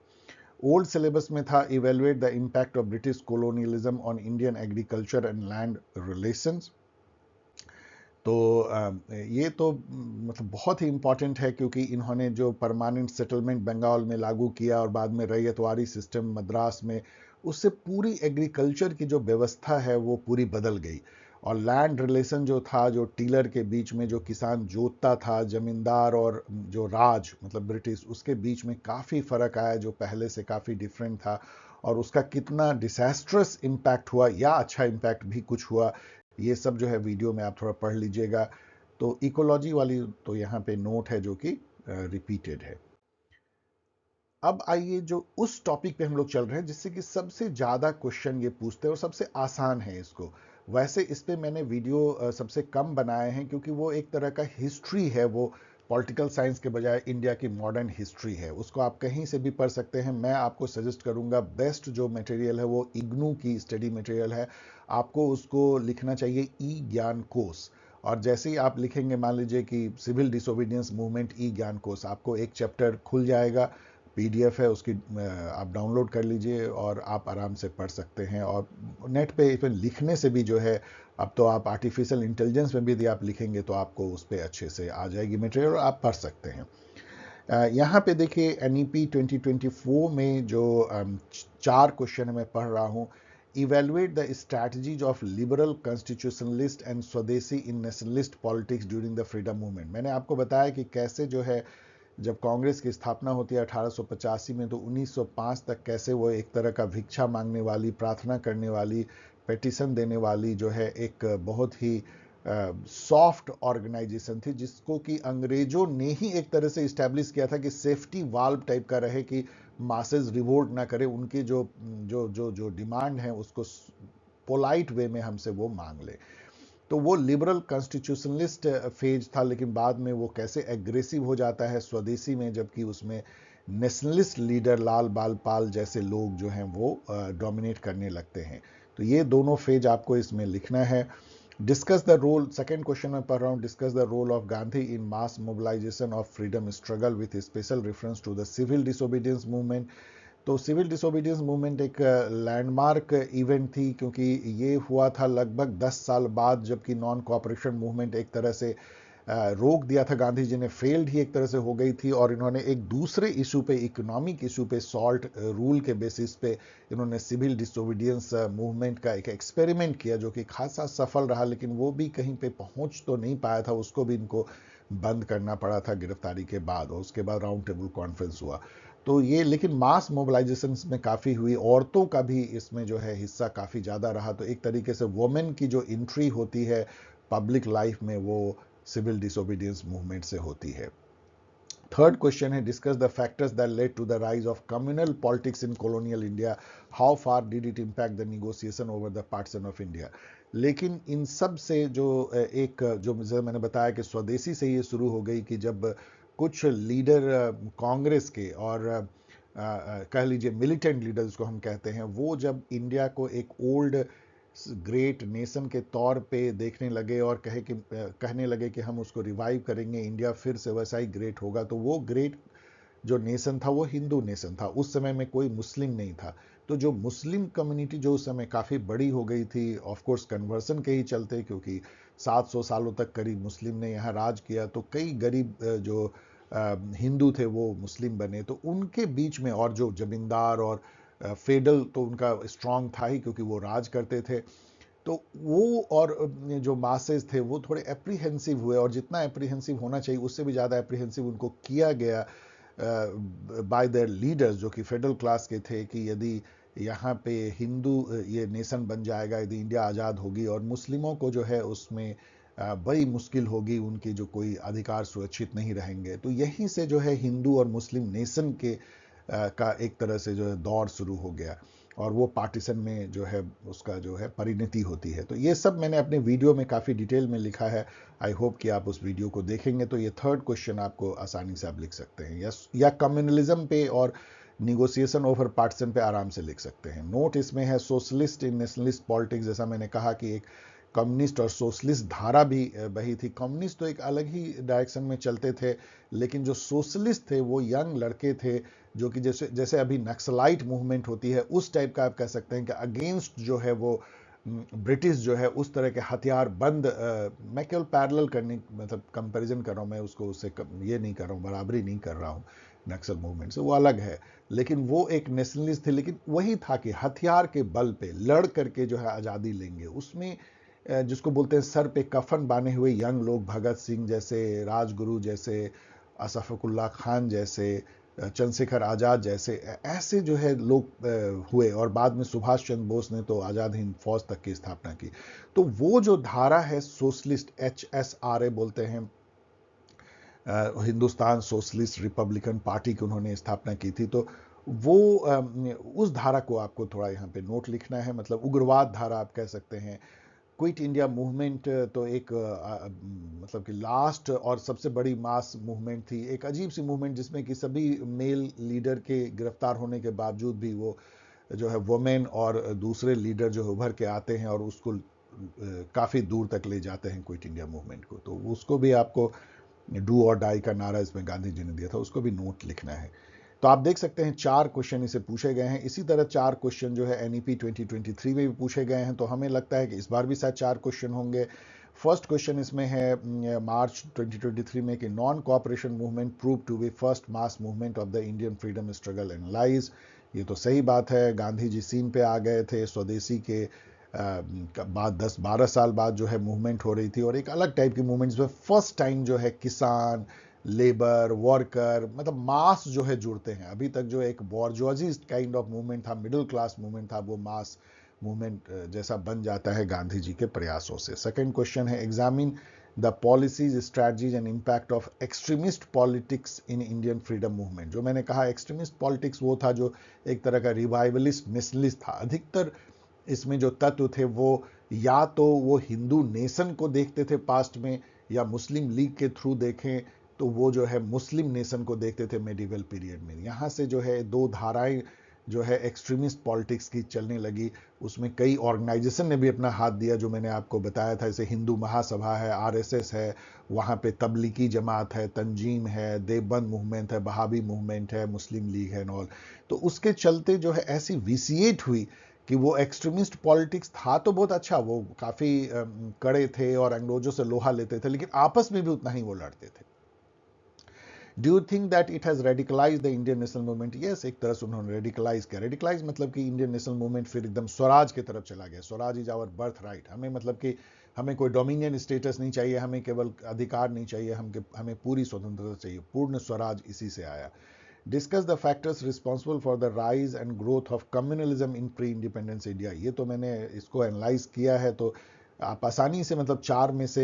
Speaker 1: ओल्ड सिलेबस में था evaluate the impact of British colonialism on Indian agriculture and land relations. तो ये तो मतलब बहुत ही इंपॉर्टेंट है, क्योंकि इन्होंने जो परमानेंट सेटलमेंट बंगाल में लागू किया और बाद में रैयतवारी सिस्टम मद्रास में, उससे पूरी एग्रीकल्चर की जो व्यवस्था है वो पूरी बदल गई। और लैंड रिलेशन जो था, जो टीलर के बीच में जो किसान जोतता था, जमींदार और जो राज मतलब ब्रिटिश, उसके बीच में काफ़ी फ़र्क आया, जो पहले से काफ़ी डिफरेंट था। और उसका कितना डिसास्ट्रस इम्पैक्ट हुआ या अच्छा इम्पैक्ट भी कुछ हुआ, ये सब जो है वीडियो में आप थोड़ा पढ़ लीजिएगा। तो इकोलॉजी वाली तो यहाँ पे नोट है जो कि रिपीटेड है। अब आइए जो उस टॉपिक पे हम लोग चल रहे हैं जिससे कि सबसे ज़्यादा क्वेश्चन ये पूछते हैं और सबसे आसान है इसको। वैसे इस पे मैंने वीडियो सबसे कम बनाए हैं, क्योंकि वो एक तरह का हिस्ट्री है, वो पॉलिटिकल साइंस के बजाय इंडिया की मॉडर्न हिस्ट्री है। उसको आप कहीं से भी पढ़ सकते हैं। मैं आपको सजेस्ट करूंगा बेस्ट जो मटेरियल है वो इग्नू की स्टडी मटेरियल है। आपको उसको लिखना चाहिए ई ज्ञान कोश। और जैसे ही आप लिखेंगे, मान लीजिए कि सिविल डिसोबीडियंस मूवमेंट ई ज्ञान कोश, आपको एक चैप्टर खुल जाएगा, पीडीएफ है उसकी, आप डाउनलोड कर लीजिए और आप आराम से पढ़ सकते हैं। और नेट पे इवन लिखने से भी जो है, अब तो आप आर्टिफिशियल इंटेलिजेंस में भी यदि आप लिखेंगे तो आपको उस पर अच्छे से आ जाएगी मटेरियल और आप पढ़ सकते हैं। यहाँ पे देखिए एनईपी 2024 में जो 4 क्वेश्चन मैं पढ़ रहा हूँ। Evaluate the strategies of liberal constitutionalist and swadeshi in nationalist politics during the freedom movement. मैंने आपको बताया कि कैसे जो है जब कांग्रेस की स्थापना होती है 1885 में, तो 1905 तक कैसे वो एक तरह का भिक्षा मांगने वाली, प्रार्थना करने वाली, पेटिशन देने वाली जो है एक बहुत ही सॉफ्ट ऑर्गेनाइजेशन थी, जिसको कि अंग्रेजों ने ही एक तरह से इस्टेब्लिश किया था कि सेफ्टी वाल्व टाइप का रहे, कि मासेस रिवोल्ट ना करे, उनकी जो जो जो जो डिमांड है उसको पोलाइट वे में हमसे वो मांग ले। तो वो लिबरल कॉन्स्टिट्यूशनलिस्ट फेज था। लेकिन बाद में वो कैसे एग्रेसिव हो जाता है स्वदेशी में, जबकि उसमें नेशनलिस्ट लीडर लाल बाल पाल जैसे लोग जो हैं वो डोमिनेट करने लगते हैं। तो ये दोनों फेज आपको इसमें लिखना है। Discuss the role, second question में पढ़ रहा हूँ, discuss the role of Gandhi in mass mobilisation of freedom struggle with special reference to the civil disobedience movement. तो सिविल डिसोबीडियंस मूवमेंट एक लैंडमार्क इवेंट थी, क्योंकि ये हुआ था लगभग 10 साल बाद, जबकि नॉन कोऑपरेशन मूवमेंट एक तरह से रोक दिया था गांधी जी ने, फेल्ड ही एक तरह से हो गई थी। और इन्होंने एक दूसरे इशू पे, इकोनॉमिक इशू पे, सॉल्ट रूल के बेसिस पे इन्होंने सिविल डिसोबीडियंस मूवमेंट का एक एक्सपेरिमेंट किया, जो कि खासा सफल रहा, लेकिन वो भी कहीं पे पहुंच तो नहीं पाया था, उसको भी इनको बंद करना पड़ा था गिरफ्तारी के बाद, और उसके बाद राउंड टेबल कॉन्फ्रेंस हुआ। तो ये, लेकिन मास मोबिलाइजेशन में काफ़ी हुई, औरतों का भी इसमें जो है हिस्सा काफ़ी ज़्यादा रहा। तो एक तरीके से वुमेन की जो एंट्री होती है पब्लिक लाइफ में, वो सिविल डिसोबीडियंस मूवमेंट से होती है। थर्ड क्वेश्चन है, discuss the factors that led to the rise of communal politics in colonial India, how far did it impact the negotiation over the partition of India. लेकिन इन सब से जो एक जो जैसे मैंने बताया कि स्वदेशी से ये शुरू हो गई कि जब कुछ लीडर कांग्रेस के और कह लीजिए मिलिटेंट लीडर जिसको हम कहते हैं, वो जब इंडिया को एक ओल्ड ग्रेट नेशन के तौर पे देखने लगे और कहने लगे कि हम उसको रिवाइव करेंगे, इंडिया फिर से वैसा ही ग्रेट होगा, तो वो ग्रेट जो नेशन था वो हिंदू नेशन था। उस समय में कोई मुस्लिम नहीं था। तो जो मुस्लिम कम्युनिटी जो उस समय काफ़ी बड़ी हो गई थी, ऑफ कोर्स कन्वर्सन के ही चलते, क्योंकि 700 सालों तक करीब मुस्लिम ने यहाँ राज किया, तो कई गरीब जो हिंदू थे वो मुस्लिम बने, तो उनके बीच में, और जो जमींदार और फेडल तो उनका स्ट्रांग था ही क्योंकि वो राज करते थे, तो वो और जो मासेस थे वो थोड़े एप्रीहेंसिव हुए, और जितना एप्रीहेंसिव होना चाहिए उससे भी ज़्यादा एप्रीहेंसिव उनको किया गया बाय देयर लीडर्स, जो कि फेडरल क्लास के थे, कि यदि यहाँ पे हिंदू ये नेशन बन जाएगा, यदि इंडिया आज़ाद होगी, और मुस्लिमों को जो है उसमें बड़ी मुश्किल होगी, उनके जो कोई अधिकार सुरक्षित नहीं रहेंगे। तो यहीं से जो है हिंदू और मुस्लिम नेशन के का एक तरह से जो है दौर शुरू हो गया, और वो पार्टीशन में जो है उसका जो है परिणति होती है। तो ये सब मैंने अपने वीडियो में काफ़ी डिटेल में लिखा है। आई होप कि आप उस वीडियो को देखेंगे तो ये थर्ड क्वेश्चन आपको आसानी से आप लिख सकते हैं, या कम्युनलिज्म पे और निगोसिएशन ओवर पार्टीशन पे आराम से लिख सकते हैं। नोट इसमें है सोशलिस्ट इन नेशनलिस्ट पॉलिटिक्स। जैसा मैंने कहा कि एक कम्युनिस्ट और सोशलिस्ट धारा भी बही थी। कम्युनिस्ट तो एक अलग ही डायरेक्शन में चलते थे, लेकिन जो सोशलिस्ट थे वो यंग लड़के थे, जो कि जैसे जैसे अभी नक्सलाइट मूवमेंट होती है उस टाइप का आप कह सकते हैं, कि अगेंस्ट जो है वो ब्रिटिश जो है उस तरह के हथियार बंद, मैं केवल पैरेलल करने मतलब कंपैरिजन कर रहा हूँ, मैं उसको उससे ये नहीं कर रहा हूँ, बराबरी नहीं कर रहा हूँ नक्सल मूवमेंट से, वो अलग है। लेकिन वो एक नेशनलिस्ट थे, लेकिन वही था कि हथियार के बल पे लड़ करके जो है आज़ादी लेंगे। उसमें जिसको बोलते हैं सर पे कफन बांधे हुए यंग लोग, भगत सिंह जैसे, राजगुरु जैसे, अशफाकुल्ला खान जैसे, चंद्रशेखर आज़ाद जैसे, ऐसे जो है लोग हुए, और बाद में सुभाष चंद्र बोस ने तो आज़ाद हिंद फौज तक की स्थापना की। तो वो जो धारा है सोशलिस्ट, HSRA बोलते हैं, हिंदुस्तान सोशलिस्ट रिपब्लिकन पार्टी की उन्होंने स्थापना की थी, तो वो उस धारा को आपको थोड़ा यहाँ पे नोट लिखना है, मतलब उग्रवाद धारा आप कह सकते हैं। क्विट इंडिया मूवमेंट तो एक मतलब कि लास्ट और सबसे बड़ी मास मूवमेंट थी, एक अजीब सी मूवमेंट जिसमें कि सभी मेल लीडर के गिरफ्तार होने के बावजूद भी वो जो है वुमेन और दूसरे लीडर जो उभर के आते हैं और उसको काफ़ी दूर तक ले जाते हैं क्विट इंडिया मूवमेंट को। तो उसको भी आपको, डू और डाई का नारा इसमें गांधी जी ने दिया था, उसको भी नोट लिखना है। तो आप देख सकते हैं 4 क्वेश्चन इसे पूछे गए हैं। इसी तरह 4 क्वेश्चन जो है NEP 2023 में भी पूछे गए हैं, तो हमें लगता है कि इस बार भी शायद 4 क्वेश्चन होंगे। फर्स्ट क्वेश्चन इसमें है मार्च 2023 में कि non cooperation movement prove to be first mass movement of the Indian freedom struggle analyse. ये तो सही बात है, गांधी जी सीन पे आ गए थे, स्वदेशी के बाद 10-12 साल बाद जो है मूवमेंट हो रही थी, और एक अलग टाइप की मूवमेंट जिसमें फर्स्ट टाइम जो है किसान, लेबर, वर्कर, मतलब मास जो है जुड़ते हैं। अभी तक जो एक बॉर्जुआजी काइंड ऑफ मूवमेंट था, मिडिल क्लास मूवमेंट था, वो मास मूवमेंट जैसा बन जाता है गांधी जी के प्रयासों से। सेकंड क्वेश्चन है examine the policies, strategies and impact of extremist politics in Indian freedom movement. जो मैंने कहा एक्सट्रीमिस्ट पॉलिटिक्स वो था जो एक तरह का रिवाइवलिस्ट नेशनलिस्ट था। अधिकतर इसमें जो तत्व थे वो या तो वो हिंदू नेशन को देखते थे पास्ट में, या मुस्लिम लीग के थ्रू देखें तो वो जो है मुस्लिम नेशन को देखते थे मेडिवल पीरियड में। यहाँ से जो है दो धाराएं जो है एक्सट्रीमिस्ट पॉलिटिक्स की चलने लगी। उसमें कई ऑर्गेनाइजेशन ने भी अपना हाथ दिया, जो मैंने आपको बताया था, जैसे हिंदू महासभा है, RSS है, वहाँ पे तबलीगी जमात है, तंजीम है, देवबंद मूवमेंट है, बहाबी मूवमेंट है, मुस्लिम लीग है और तो उसके चलते जो है ऐसी विसिएट हुई कि वो एक्सट्रीमिस्ट पॉलिटिक्स था तो बहुत अच्छा, वो काफ़ी कड़े थे और अंग्रेजों से लोहा लेते थे, लेकिन आपस में भी उतना ही वो लड़ते थे। Do you think that it has radicalise the Indian national movement? Yes, एक तरह से उन्होंने रेडिकलाइज किया। रेडिकलाइज मतलब कि इंडियन नेशनल मूवमेंट फिर एकदम स्वराज की तरफ चला गया। Swaraj is our birthright. हमें मतलब कि हमें कोई डोमिनियन स्टेटस नहीं चाहिए, हमें केवल अधिकार नहीं चाहिए, हमें पूरी स्वतंत्रता चाहिए। पूर्ण स्वराज इसी से आया। Discuss the factors responsible for the rise and growth of communalism in pre independence India. ये तो मैंने इसको एनालाइज किया है, तो आप आसानी से मतलब 4 में से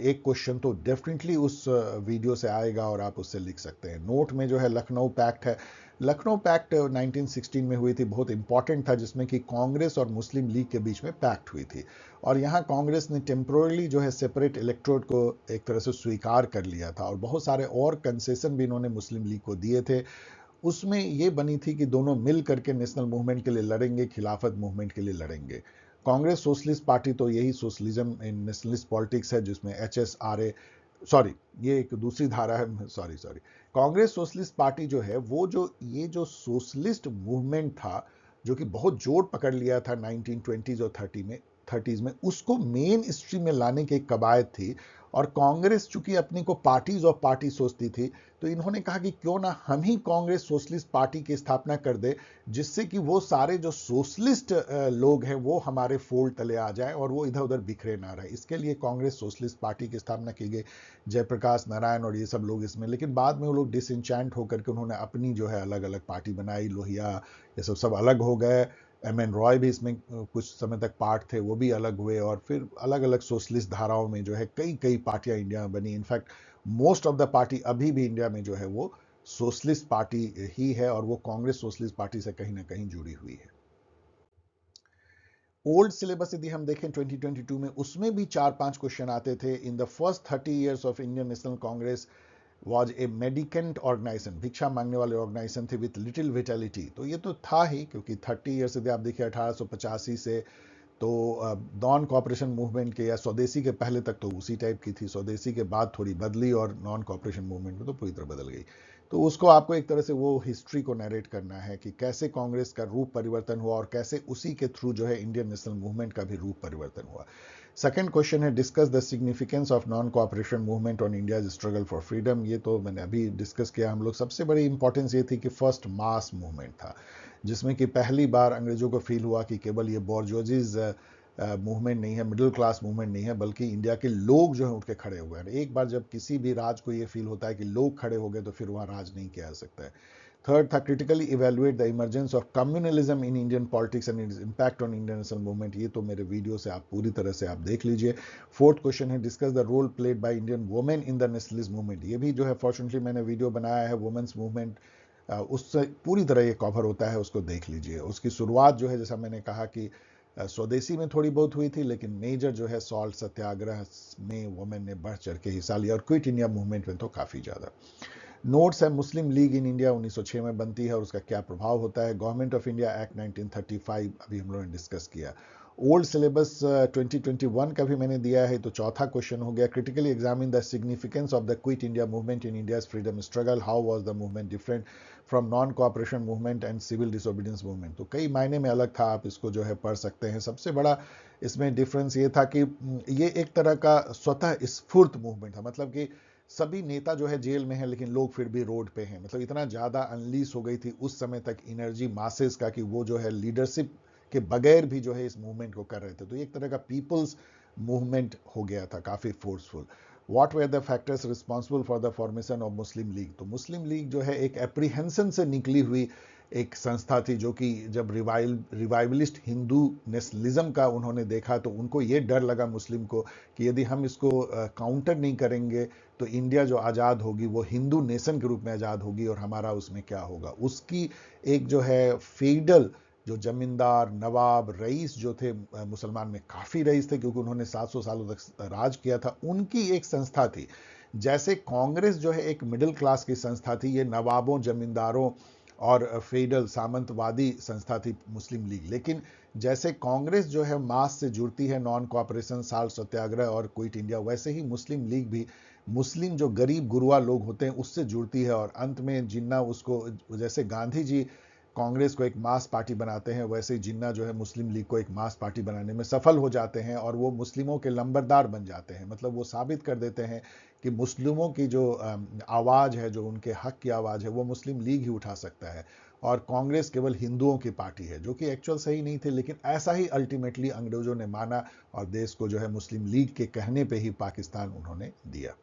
Speaker 1: एक क्वेश्चन तो डेफिनेटली उस वीडियो से आएगा और आप उससे लिख सकते हैं। नोट में जो है लखनऊ पैक्ट है, लखनऊ पैक्ट 1916 में हुई थी, बहुत इंपॉर्टेंट था, जिसमें कि कांग्रेस और मुस्लिम लीग के बीच में पैक्ट हुई थी। और यहाँ कांग्रेस ने टेम्पोरली जो है सेपरेट इलेक्टोरेट को एक तरह से स्वीकार कर लिया था और बहुत सारे और कंसेशन भी इन्होंने मुस्लिम लीग को दिए थे। उसमें ये बनी थी कि दोनों मिल करके नेशनल मूवमेंट के लिए लड़ेंगे, खिलाफत मूवमेंट के लिए लड़ेंगे। कांग्रेस सोशलिस्ट पार्टी तो यही सोशलिज्म इन नेशनलिस्ट पॉलिटिक्स है, जिसमें HSRA, सॉरी ये एक दूसरी धारा है, sorry sorry, Congress socialist party जो है वो जो सोशलिस्ट मूवमेंट था, जो कि बहुत जोर पकड़ लिया था 1920s और 30s में, उसको मेन स्ट्रीम में लाने की एक कवायद थी। और कांग्रेस चूंकि अपनी को पार्टीज ऑफ पार्टी सोचती थी, तो इन्होंने कहा कि क्यों ना हम ही कांग्रेस सोशलिस्ट पार्टी की स्थापना कर दे, जिससे कि वो सारे जो सोशलिस्ट लोग हैं वो हमारे फोल्ड तले आ जाए और वो इधर उधर बिखरे ना रहे। इसके लिए कांग्रेस सोशलिस्ट पार्टी की स्थापना की गई, जयप्रकाश नारायण और ये सब लोग इसमें। लेकिन बाद में वो लोग डिसइंचैंट होकर के उन्होंने अपनी जो है अलग अलग पार्टी बनाई, लोहिया ये सब अलग हो गए। MN रॉय भी इसमें कुछ समय तक पार्ट थे, वो भी अलग हुए, और फिर अलग अलग सोशलिस्ट धाराओं में जो है कई कई पार्टियां इंडिया में बनी। In fact most of the party अभी भी इंडिया में जो है वो सोशलिस्ट पार्टी ही है, और वो कांग्रेस सोशलिस्ट पार्टी से कहीं ना कहीं जुड़ी हुई है। ओल्ड सिलेबस यदि हम देखें 2022 में, उसमें भी 4-5 क्वेश्चन आते थे। In the first 30 years of Indian National Congress was a mendicant organisation, भिक्षा मांगने वाले ऑर्गेनाइजेशन थे विथ लिटिल विटेलिटी। तो ये तो था ही, क्योंकि 30 ईयर्स यदि आप देखिए 1885 से, तो नॉन कॉपरेशन मूवमेंट के या स्वदेशी के पहले तक तो उसी टाइप की थी, स्वदेशी के बाद थोड़ी बदली और नॉन कॉपरेशन मूवमेंट में तो पूरी तरह बदल गई। तो उसको आपको एक तरह से वो हिस्ट्री को नरेट करना है कि कैसे कांग्रेस का रूप परिवर्तन हुआ और कैसे उसी के थ्रू जो है इंडियन नेशनल मूवमेंट का भी रूप परिवर्तन हुआ। सेकंड क्वेश्चन है discuss the significance of non cooperation movement on India struggle for freedom. ये तो मैंने अभी डिस्कस किया हम लोग। सबसे बड़ी इंपॉर्टेंस ये थी कि फर्स्ट मास मूवमेंट था, जिसमें कि पहली बार अंग्रेजों को फील हुआ कि केवल ये बॉर्जोजीज मूवमेंट नहीं है, मिडिल क्लास मूवमेंट नहीं है, बल्कि इंडिया के लोग जो है उठ के खड़े हुए हैं। एक बार जब किसी भी राज को ये फील होता है कि लोग खड़े हो गए, तो फिर वहां राज नहीं किया जा सकता है। थर्ड था critically evaluate the emergence of communalism in Indian politics and it's impact on Indian national movement. ये तो मेरे वीडियो से आप पूरी तरह से आप देख लीजिए। फोर्थ क्वेश्चन है discuss the role played by Indian women in the nationalist movement. ये भी जो है फॉर्चुनेटली मैंने वीडियो बनाया है, वुमेन्स मूवमेंट, उससे पूरी तरह ये कवर होता है, उसको देख लीजिए। उसकी शुरुआत जो है, जैसा मैंने कहा कि स्वदेशी में थोड़ी बहुत हुई थी, लेकिन मेजर जो है सॉल्ट सत्याग्रह में वुमेन ने बढ़ चढ़ के हिस्सा लिया, और क्विट इंडिया मूवमेंट में तो काफी ज्यादा। नोट्स है मुस्लिम लीग इन इंडिया 1906 में बनती है और उसका क्या प्रभाव होता है। गवर्नमेंट ऑफ इंडिया एक्ट 1935 अभी हम लोगों ने डिस्कस किया। ओल्ड सिलेबस 2021 का भी मैंने दिया है। तो चौथा क्वेश्चन हो गया critically examine the significance of the quit India movement in India's freedom struggle, how was the movement different from non cooperation movement and civil disobedience movement. तो कई मायने में अलग था, आप इसको जो है पढ़ सकते हैं। सबसे बड़ा इसमें डिफरेंस ये था कि ये एक तरह का स्वतः स्फूर्त मूवमेंट था, मतलब कि सभी नेता जो है जेल में है, लेकिन लोग फिर भी रोड पे हैं। मतलब इतना ज्यादा अनलीस हो गई थी उस समय तक एनर्जी मासेस का, कि वो जो है लीडरशिप के बगैर भी जो है इस मूवमेंट को कर रहे थे। तो एक तरह का पीपल्स मूवमेंट हो गया था, काफी forceful. What were the factors responsible for the formation of Muslim league. तो मुस्लिम लीग जो है एक एप्रीहेंशन से निकली हुई एक संस्था थी, जो कि जब रिवाइवलिस्ट हिंदू नेशनलिज्म का उन्होंने देखा, तो उनको ये डर लगा मुस्लिम को कि यदि हम इसको काउंटर नहीं करेंगे, तो इंडिया जो आज़ाद होगी वो हिंदू नेशन के रूप में आज़ाद होगी, और हमारा उसमें क्या होगा। उसकी एक जो है फेडल, जो जमींदार नवाब रईस जो थे, मुसलमान में काफ़ी रईस थे क्योंकि उन्होंने 700 सालों तक राज किया था, उनकी एक संस्था थी। जैसे कांग्रेस जो है एक मिडिल क्लास की संस्था थी, ये नवाबों, जमींदारों और फेडरल सामंतवादी संस्था थी मुस्लिम लीग। लेकिन जैसे कांग्रेस जो है मास से जुड़ती है, नॉन कॉपरेशन, साल्ट सत्याग्रह और क्विट इंडिया, वैसे ही मुस्लिम लीग भी मुस्लिम जो गरीब गुरुआ लोग होते हैं उससे जुड़ती है। और अंत में जिन्ना उसको, जैसे गांधी जी कांग्रेस को एक मास पार्टी बनाते हैं, वैसे ही जिन्ना जो है मुस्लिम लीग को एक मास पार्टी बनाने में सफल हो जाते हैं, और वो मुस्लिमों के लंबरदार बन जाते हैं। मतलब वो साबित कर देते हैं कि मुस्लिमों की जो आवाज़ है, जो उनके हक की आवाज़ है, वो मुस्लिम लीग ही उठा सकता है, और कांग्रेस केवल हिंदुओं की पार्टी है, जो कि एक्चुअल सही नहीं थे, लेकिन ऐसा ही अल्टीमेटली अंग्रेजों ने माना, और देश को जो है मुस्लिम लीग के कहने पे ही पाकिस्तान उन्होंने दिया।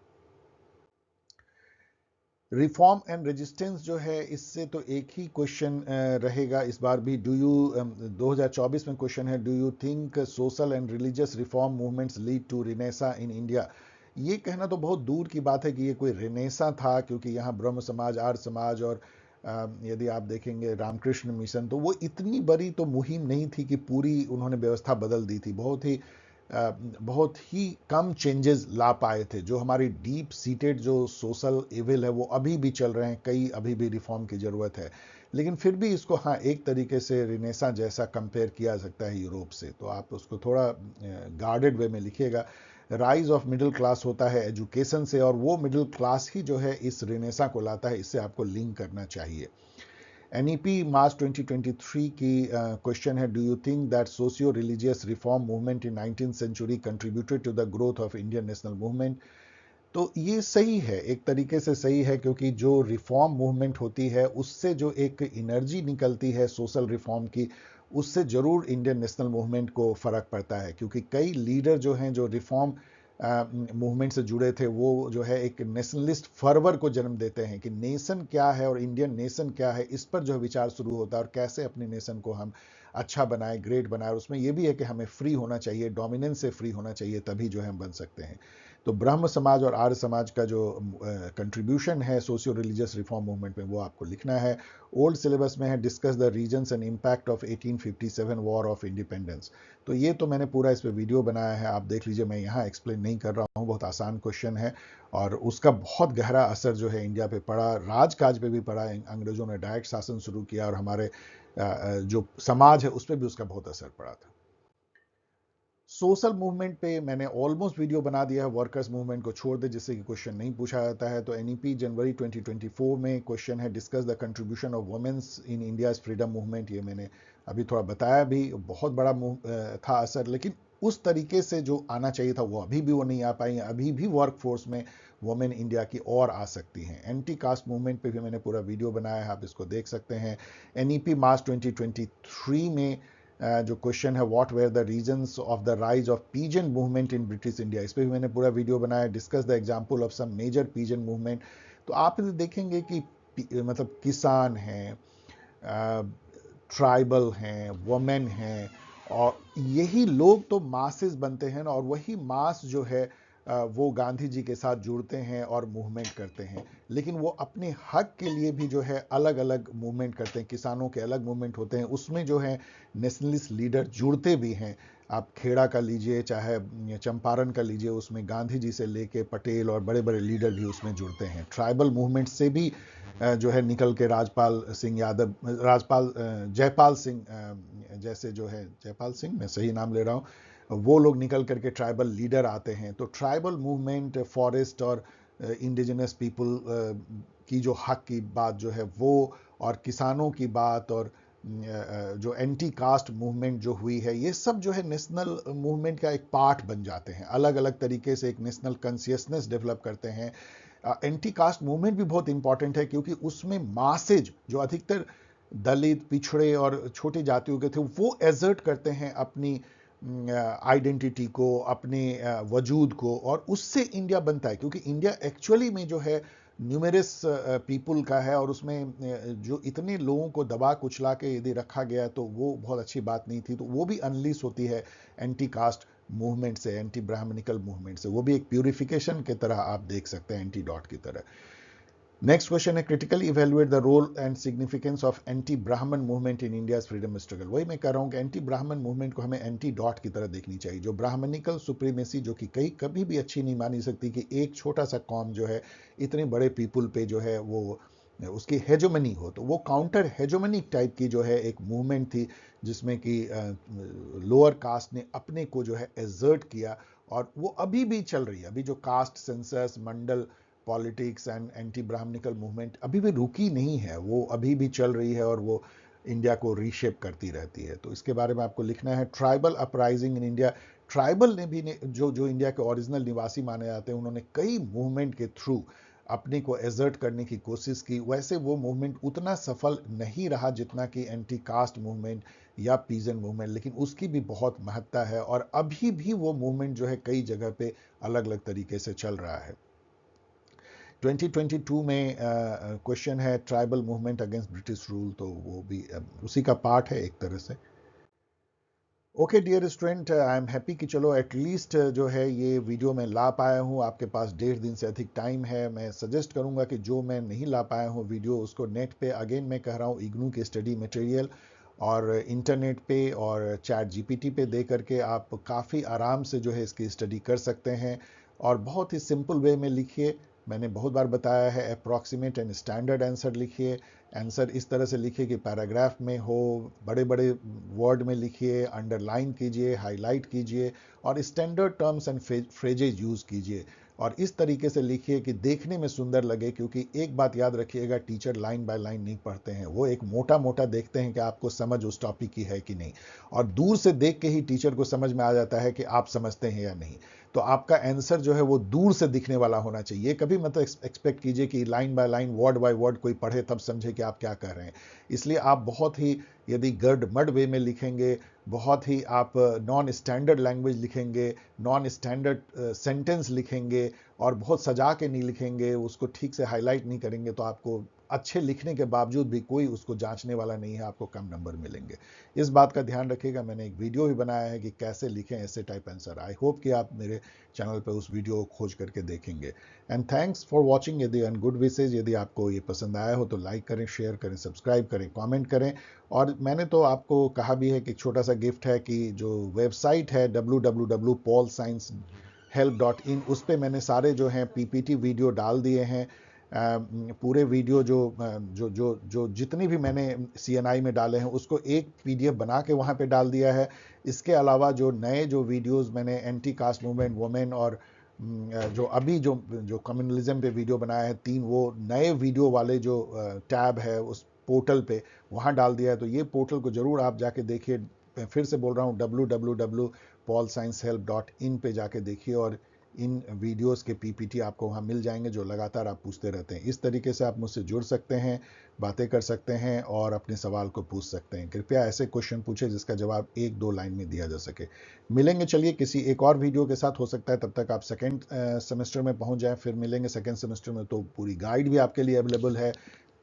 Speaker 1: रिफॉर्म एंड रेजिस्टेंस जो है, इससे तो एक ही क्वेश्चन रहेगा इस बार भी। 2024 में क्वेश्चन है, do you think social and religious reform movements lead to renaissance in India. ये कहना तो बहुत दूर की बात है कि ये कोई रिनेसा था, क्योंकि यहाँ ब्रह्म समाज, आर्य समाज और यदि आप देखेंगे रामकृष्ण मिशन, तो वो इतनी बड़ी तो मुहिम नहीं थी कि पूरी उन्होंने व्यवस्था बदल दी थी। बहुत ही कम चेंजेस ला पाए थे। जो हमारी डीप सीटेड जो सोशल इविल है वो अभी भी चल रहे हैं, कई अभी भी रिफॉर्म की जरूरत है। लेकिन फिर भी इसको हाँ एक तरीके से रिनेसा जैसा कंपेयर किया जा सकता है यूरोप से। तो आप उसको थोड़ा गार्डेड वे में लिखिएगा। राइज ऑफ मिडिल क्लास होता है एजुकेशन से, और वो मिडिल क्लास ही जो है इस रिनेसा को लाता है। इससे आपको लिंक करना चाहिए। एनईपी मार्च 2023 की क्वेश्चन है, do you think that socio religious reform movement in 19th century contributed to the growth of Indian national movement? तो ये सही है, एक तरीके से सही है, क्योंकि जो रिफॉर्म मूवमेंट होती है उससे जो एक एनर्जी निकलती है सोशल रिफॉर्म की, उससे जरूर इंडियन नेशनल मूवमेंट को फर्क पड़ता है। क्योंकि कई लीडर जो हैं जो रिफॉर्म मूवमेंट से जुड़े थे, वो जो है एक नेशनलिस्ट फर्वर को जन्म देते हैं कि नेशन क्या है और इंडियन नेशन क्या है, इस पर जो विचार शुरू होता है और कैसे अपने नेशन को हम अच्छा बनाए, ग्रेट बनाए। और उसमें यह भी है कि हमें फ्री होना चाहिए, डोमिनेंस से फ्री होना चाहिए, तभी जो है हम बन सकते हैं। तो ब्रह्म समाज और आर्य समाज का जो कंट्रीब्यूशन है सोशियो रिलीजियस रिफॉर्म मूवमेंट में, वो आपको लिखना है। ओल्ड सिलेबस में है discuss the reasons and impact of 1857 war of independence. तो ये तो मैंने पूरा इस पर वीडियो बनाया है, आप देख लीजिए, मैं यहाँ एक्सप्लेन नहीं कर रहा हूँ। बहुत आसान क्वेश्चन है और उसका बहुत गहरा असर जो है इंडिया पे पड़ा, राजकाज पे भी पड़ा। अंग्रेजों ने डायरेक्ट शासन शुरू किया और हमारे जो समाज है उस पर भी उसका बहुत असर पड़ा था। सोशल मूवमेंट पे मैंने ऑलमोस्ट वीडियो बना दिया है, वर्कर्स मूवमेंट को छोड़ दे जिससे कि क्वेश्चन नहीं पूछा जाता है। तो एनईपी जनवरी 2024 में क्वेश्चन है, discuss the contribution of women's in India's freedom movement. ये मैंने अभी थोड़ा बताया भी, बहुत बड़ा था असर, लेकिन उस तरीके से जो आना चाहिए था वो अभी भी वो नहीं आ पाई हैं। अभी भी वर्क फोर्स में वुमेन इंडिया की और आ सकती हैं। एंटी कास्ट मूवमेंट पे भी मैंने पूरा वीडियो बनाया है, आप इसको देख सकते हैं। एनईपी मार्च 2023 में जो क्वेश्चन है, what were the reasons of the rise of peasant movement in British India, इस पर भी मैंने पूरा वीडियो बनाया। Discuss the example of some major peasant movement. तो आप देखेंगे कि मतलब किसान हैं, ट्राइबल हैं, वुमेन हैं, और यही लोग तो मासेस बनते हैं और वही मास जो है वो गांधी जी के साथ जुड़ते हैं और मूवमेंट करते हैं। लेकिन वो अपने हक के लिए भी जो है अलग अलग मूवमेंट करते हैं। किसानों के अलग मूवमेंट होते हैं, उसमें जो है नेशनलिस्ट लीडर जुड़ते भी हैं। आप खेड़ा का लीजिए, चाहे चंपारण का लीजिए, उसमें गांधी जी से लेके पटेल और बड़े बड़े लीडर भी उसमें जुड़ते हैं। ट्राइबल मूवमेंट से भी जो है निकल के राजपाल सिंह यादव, जयपाल सिंह जैसे जो है, जयपाल सिंह, मैं सही नाम ले रहा हूँ, वो लोग निकल करके ट्राइबल लीडर आते हैं। तो ट्राइबल मूवमेंट, फॉरेस्ट और इंडिजिनस पीपल की जो हक की बात जो है वो, और किसानों की बात, और जो एंटी कास्ट मूवमेंट जो हुई है, ये सब जो है नेशनल मूवमेंट का एक पार्ट बन जाते हैं। अलग अलग तरीके से एक नेशनल कॉन्शियसनेस डेवलप करते हैं। एंटी कास्ट मूवमेंट भी बहुत इंपॉर्टेंट है, क्योंकि उसमें मासेज जो अधिकतर दलित, पिछड़े और छोटी जातियों के थे, वो एजर्ट करते हैं अपनी आइडेंटिटी को, अपने वजूद को, और उससे इंडिया बनता है। क्योंकि इंडिया एक्चुअली में जो है न्यूमेरस पीपुल का है, और उसमें जो इतने लोगों को दबा कुचला के यदि रखा गया तो वो बहुत अच्छी बात नहीं थी। तो वो भी अनलीस होती है एंटी कास्ट मूवमेंट से, एंटी ब्राह्मणिकल मूवमेंट से। वो भी एक प्यूरिफिकेशन की तरह आप देख सकते हैं, एंटी डॉट की तरह। नेक्स्ट क्वेश्चन है, critically evaluate the role and significance of anti Brahmin movement in India freedom struggle. वही मैं कह रहा हूं कि एंटी ब्राह्मण मूवमेंट को हमें एंटी डॉट की तरह देखनी चाहिए। जो ब्राह्मणिकल सुप्रीमेसी, जो कि कभी भी अच्छी नहीं मानी सकती, कि एक छोटा सा कॉम जो है इतने बड़े पीपुल पे जो है वो उसकी हेजोमनी हो, तो वो काउंटर हेजोमनिक टाइप की जो है एक मूवमेंट थी, जिसमें कि लोअर कास्ट ने अपने को जो है एजर्ट किया। और वो अभी भी चल रही है। अभी जो caste census, Mandal politics and anti Brahmanical movement अभी भी रुकी नहीं है, वो अभी भी चल रही है और वो इंडिया को रीशेप करती रहती है। तो इसके बारे में आपको लिखना है। Tribal uprising in India. Tribal ने भी जो इंडिया के ओरिजिनल निवासी माने जाते हैं, उन्होंने कई मूवमेंट के थ्रू अपने को एजर्ट करने की कोशिश की। वैसे वो मूवमेंट उतना सफल नहीं रहा जितना कि एंटी कास्ट मूवमेंट या पीजन मूवमेंट, लेकिन उसकी भी बहुत महत्ता है, और अभी भी वो मूवमेंट जो है कई जगह पे अलग अलग तरीके से चल रहा है। 2022 में क्वेश्चन है, tribal movement against British rule. तो वो भी उसी का पार्ट है एक तरह से। Okay dear student, I am happy कि चलो एटलीस्ट जो है ये वीडियो मैं ला पाया हूँ। आपके पास 1.5 दिन से अधिक टाइम है। मैं सजेस्ट करूँगा कि जो मैं नहीं ला पाया हूँ वीडियो, उसको नेट पे, अगेन मैं कह रहा हूँ, इग्नू के स्टडी मटेरियल और इंटरनेट पे और चैट जीपीटी पे दे करके आप काफ़ी आराम से जो है इसकी स्टडी कर सकते हैं। और बहुत ही सिंपल वे में लिखिए। मैंने बहुत बार बताया है, अप्रॉक्सीमेट एंड स्टैंडर्ड आंसर लिखिए। आंसर इस तरह से लिखिए कि पैराग्राफ में हो, बड़े बड़े वर्ड में लिखिए, अंडरलाइन कीजिए, हाईलाइट कीजिए और standard terms and phrases use कीजिए। और इस तरीके से लिखिए कि देखने में सुंदर लगे, क्योंकि एक बात याद रखिएगा, टीचर लाइन बाय लाइन नहीं पढ़ते हैं, वो एक मोटा मोटा देखते हैं कि आपको समझ उस टॉपिक की है कि नहीं। और दूर से देख के ही टीचर को समझ में आ जाता है कि आप समझते हैं या नहीं। तो आपका आंसर जो है वो दूर से दिखने वाला होना चाहिए। कभी मत एक्सपेक्ट कीजिए कि line by line, word by word कोई पढ़े तब समझे कि आप क्या कह रहे हैं। इसलिए आप बहुत ही, यदि गड़मड़ वे में लिखेंगे, बहुत ही आप नॉन स्टैंडर्ड लैंग्वेज लिखेंगे, नॉन स्टैंडर्ड सेंटेंस लिखेंगे और बहुत सजा के नहीं लिखेंगे, उसको ठीक से हाईलाइट नहीं करेंगे, तो आपको अच्छे लिखने के बावजूद भी कोई उसको जांचने वाला नहीं है, आपको कम नंबर मिलेंगे। इस बात का ध्यान रखिएगा। मैंने एक वीडियो भी बनाया है कि कैसे लिखें ऐसे टाइप आंसर। आई होप कि आप मेरे चैनल पर उस वीडियो को खोज करके देखेंगे। And thanks for watching. यदि एंड गुड विशेज, यदि आपको ये पसंद आया हो तो लाइक करें, शेयर करें, सब्सक्राइब करें, कमेंट करें। और मैंने तो आपको कहा भी है कि एक छोटा सा गिफ्ट है कि जो वेबसाइट है www.paulsciencehelp.in, उस पर मैंने सारे जो हैं पीपीटी वीडियो डाल दिए हैं। पूरे वीडियो जो जितनी भी मैंने सीएनआई में डाले हैं उसको एक पीडीएफ बना के वहाँ पे डाल दिया है। इसके अलावा जो नए जो वीडियोस मैंने एंटी कास्ट मूवमेंट, वुमेन और जो अभी जो कम्युनलिज्म पे वीडियो बनाया है 3, वो नए वीडियो वाले जो टैब है उस पोर्टल पे वहाँ डाल दिया है। तो ये पोर्टल को जरूर आप जाके देखिए। मैं फिर से बोल रहा हूँ, www.paulsciencehelp.in पे जाके देखिए और इन वीडियोस के पीपीटी आपको वहाँ मिल जाएंगे, जो लगातार आप पूछते रहते हैं। इस तरीके से आप मुझसे जुड़ सकते हैं, बातें कर सकते हैं और अपने सवाल को पूछ सकते हैं। कृपया ऐसे क्वेश्चन पूछें जिसका जवाब 1-2 लाइन में दिया जा सके। मिलेंगे चलिए किसी एक और वीडियो के साथ। हो सकता है तब तक आप सेकेंड सेमेस्टर में पहुंच जाएं। फिर मिलेंगे सेकेंड सेमेस्टर में, तो पूरी गाइड भी आपके लिए अवेलेबल है,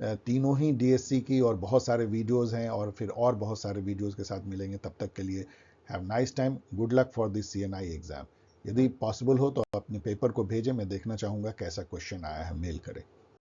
Speaker 1: तीनों ही डीएससी की, और बहुत सारे वीडियोस हैं और फिर और बहुत सारे वीडियोस के साथ मिलेंगे। तब तक के लिए have nice time, good luck for this CNI exam. यदि पॉसिबल हो तो अपने पेपर को भेजें, मैं देखना चाहूँगा कैसा क्वेश्चन आया है, मेल करें।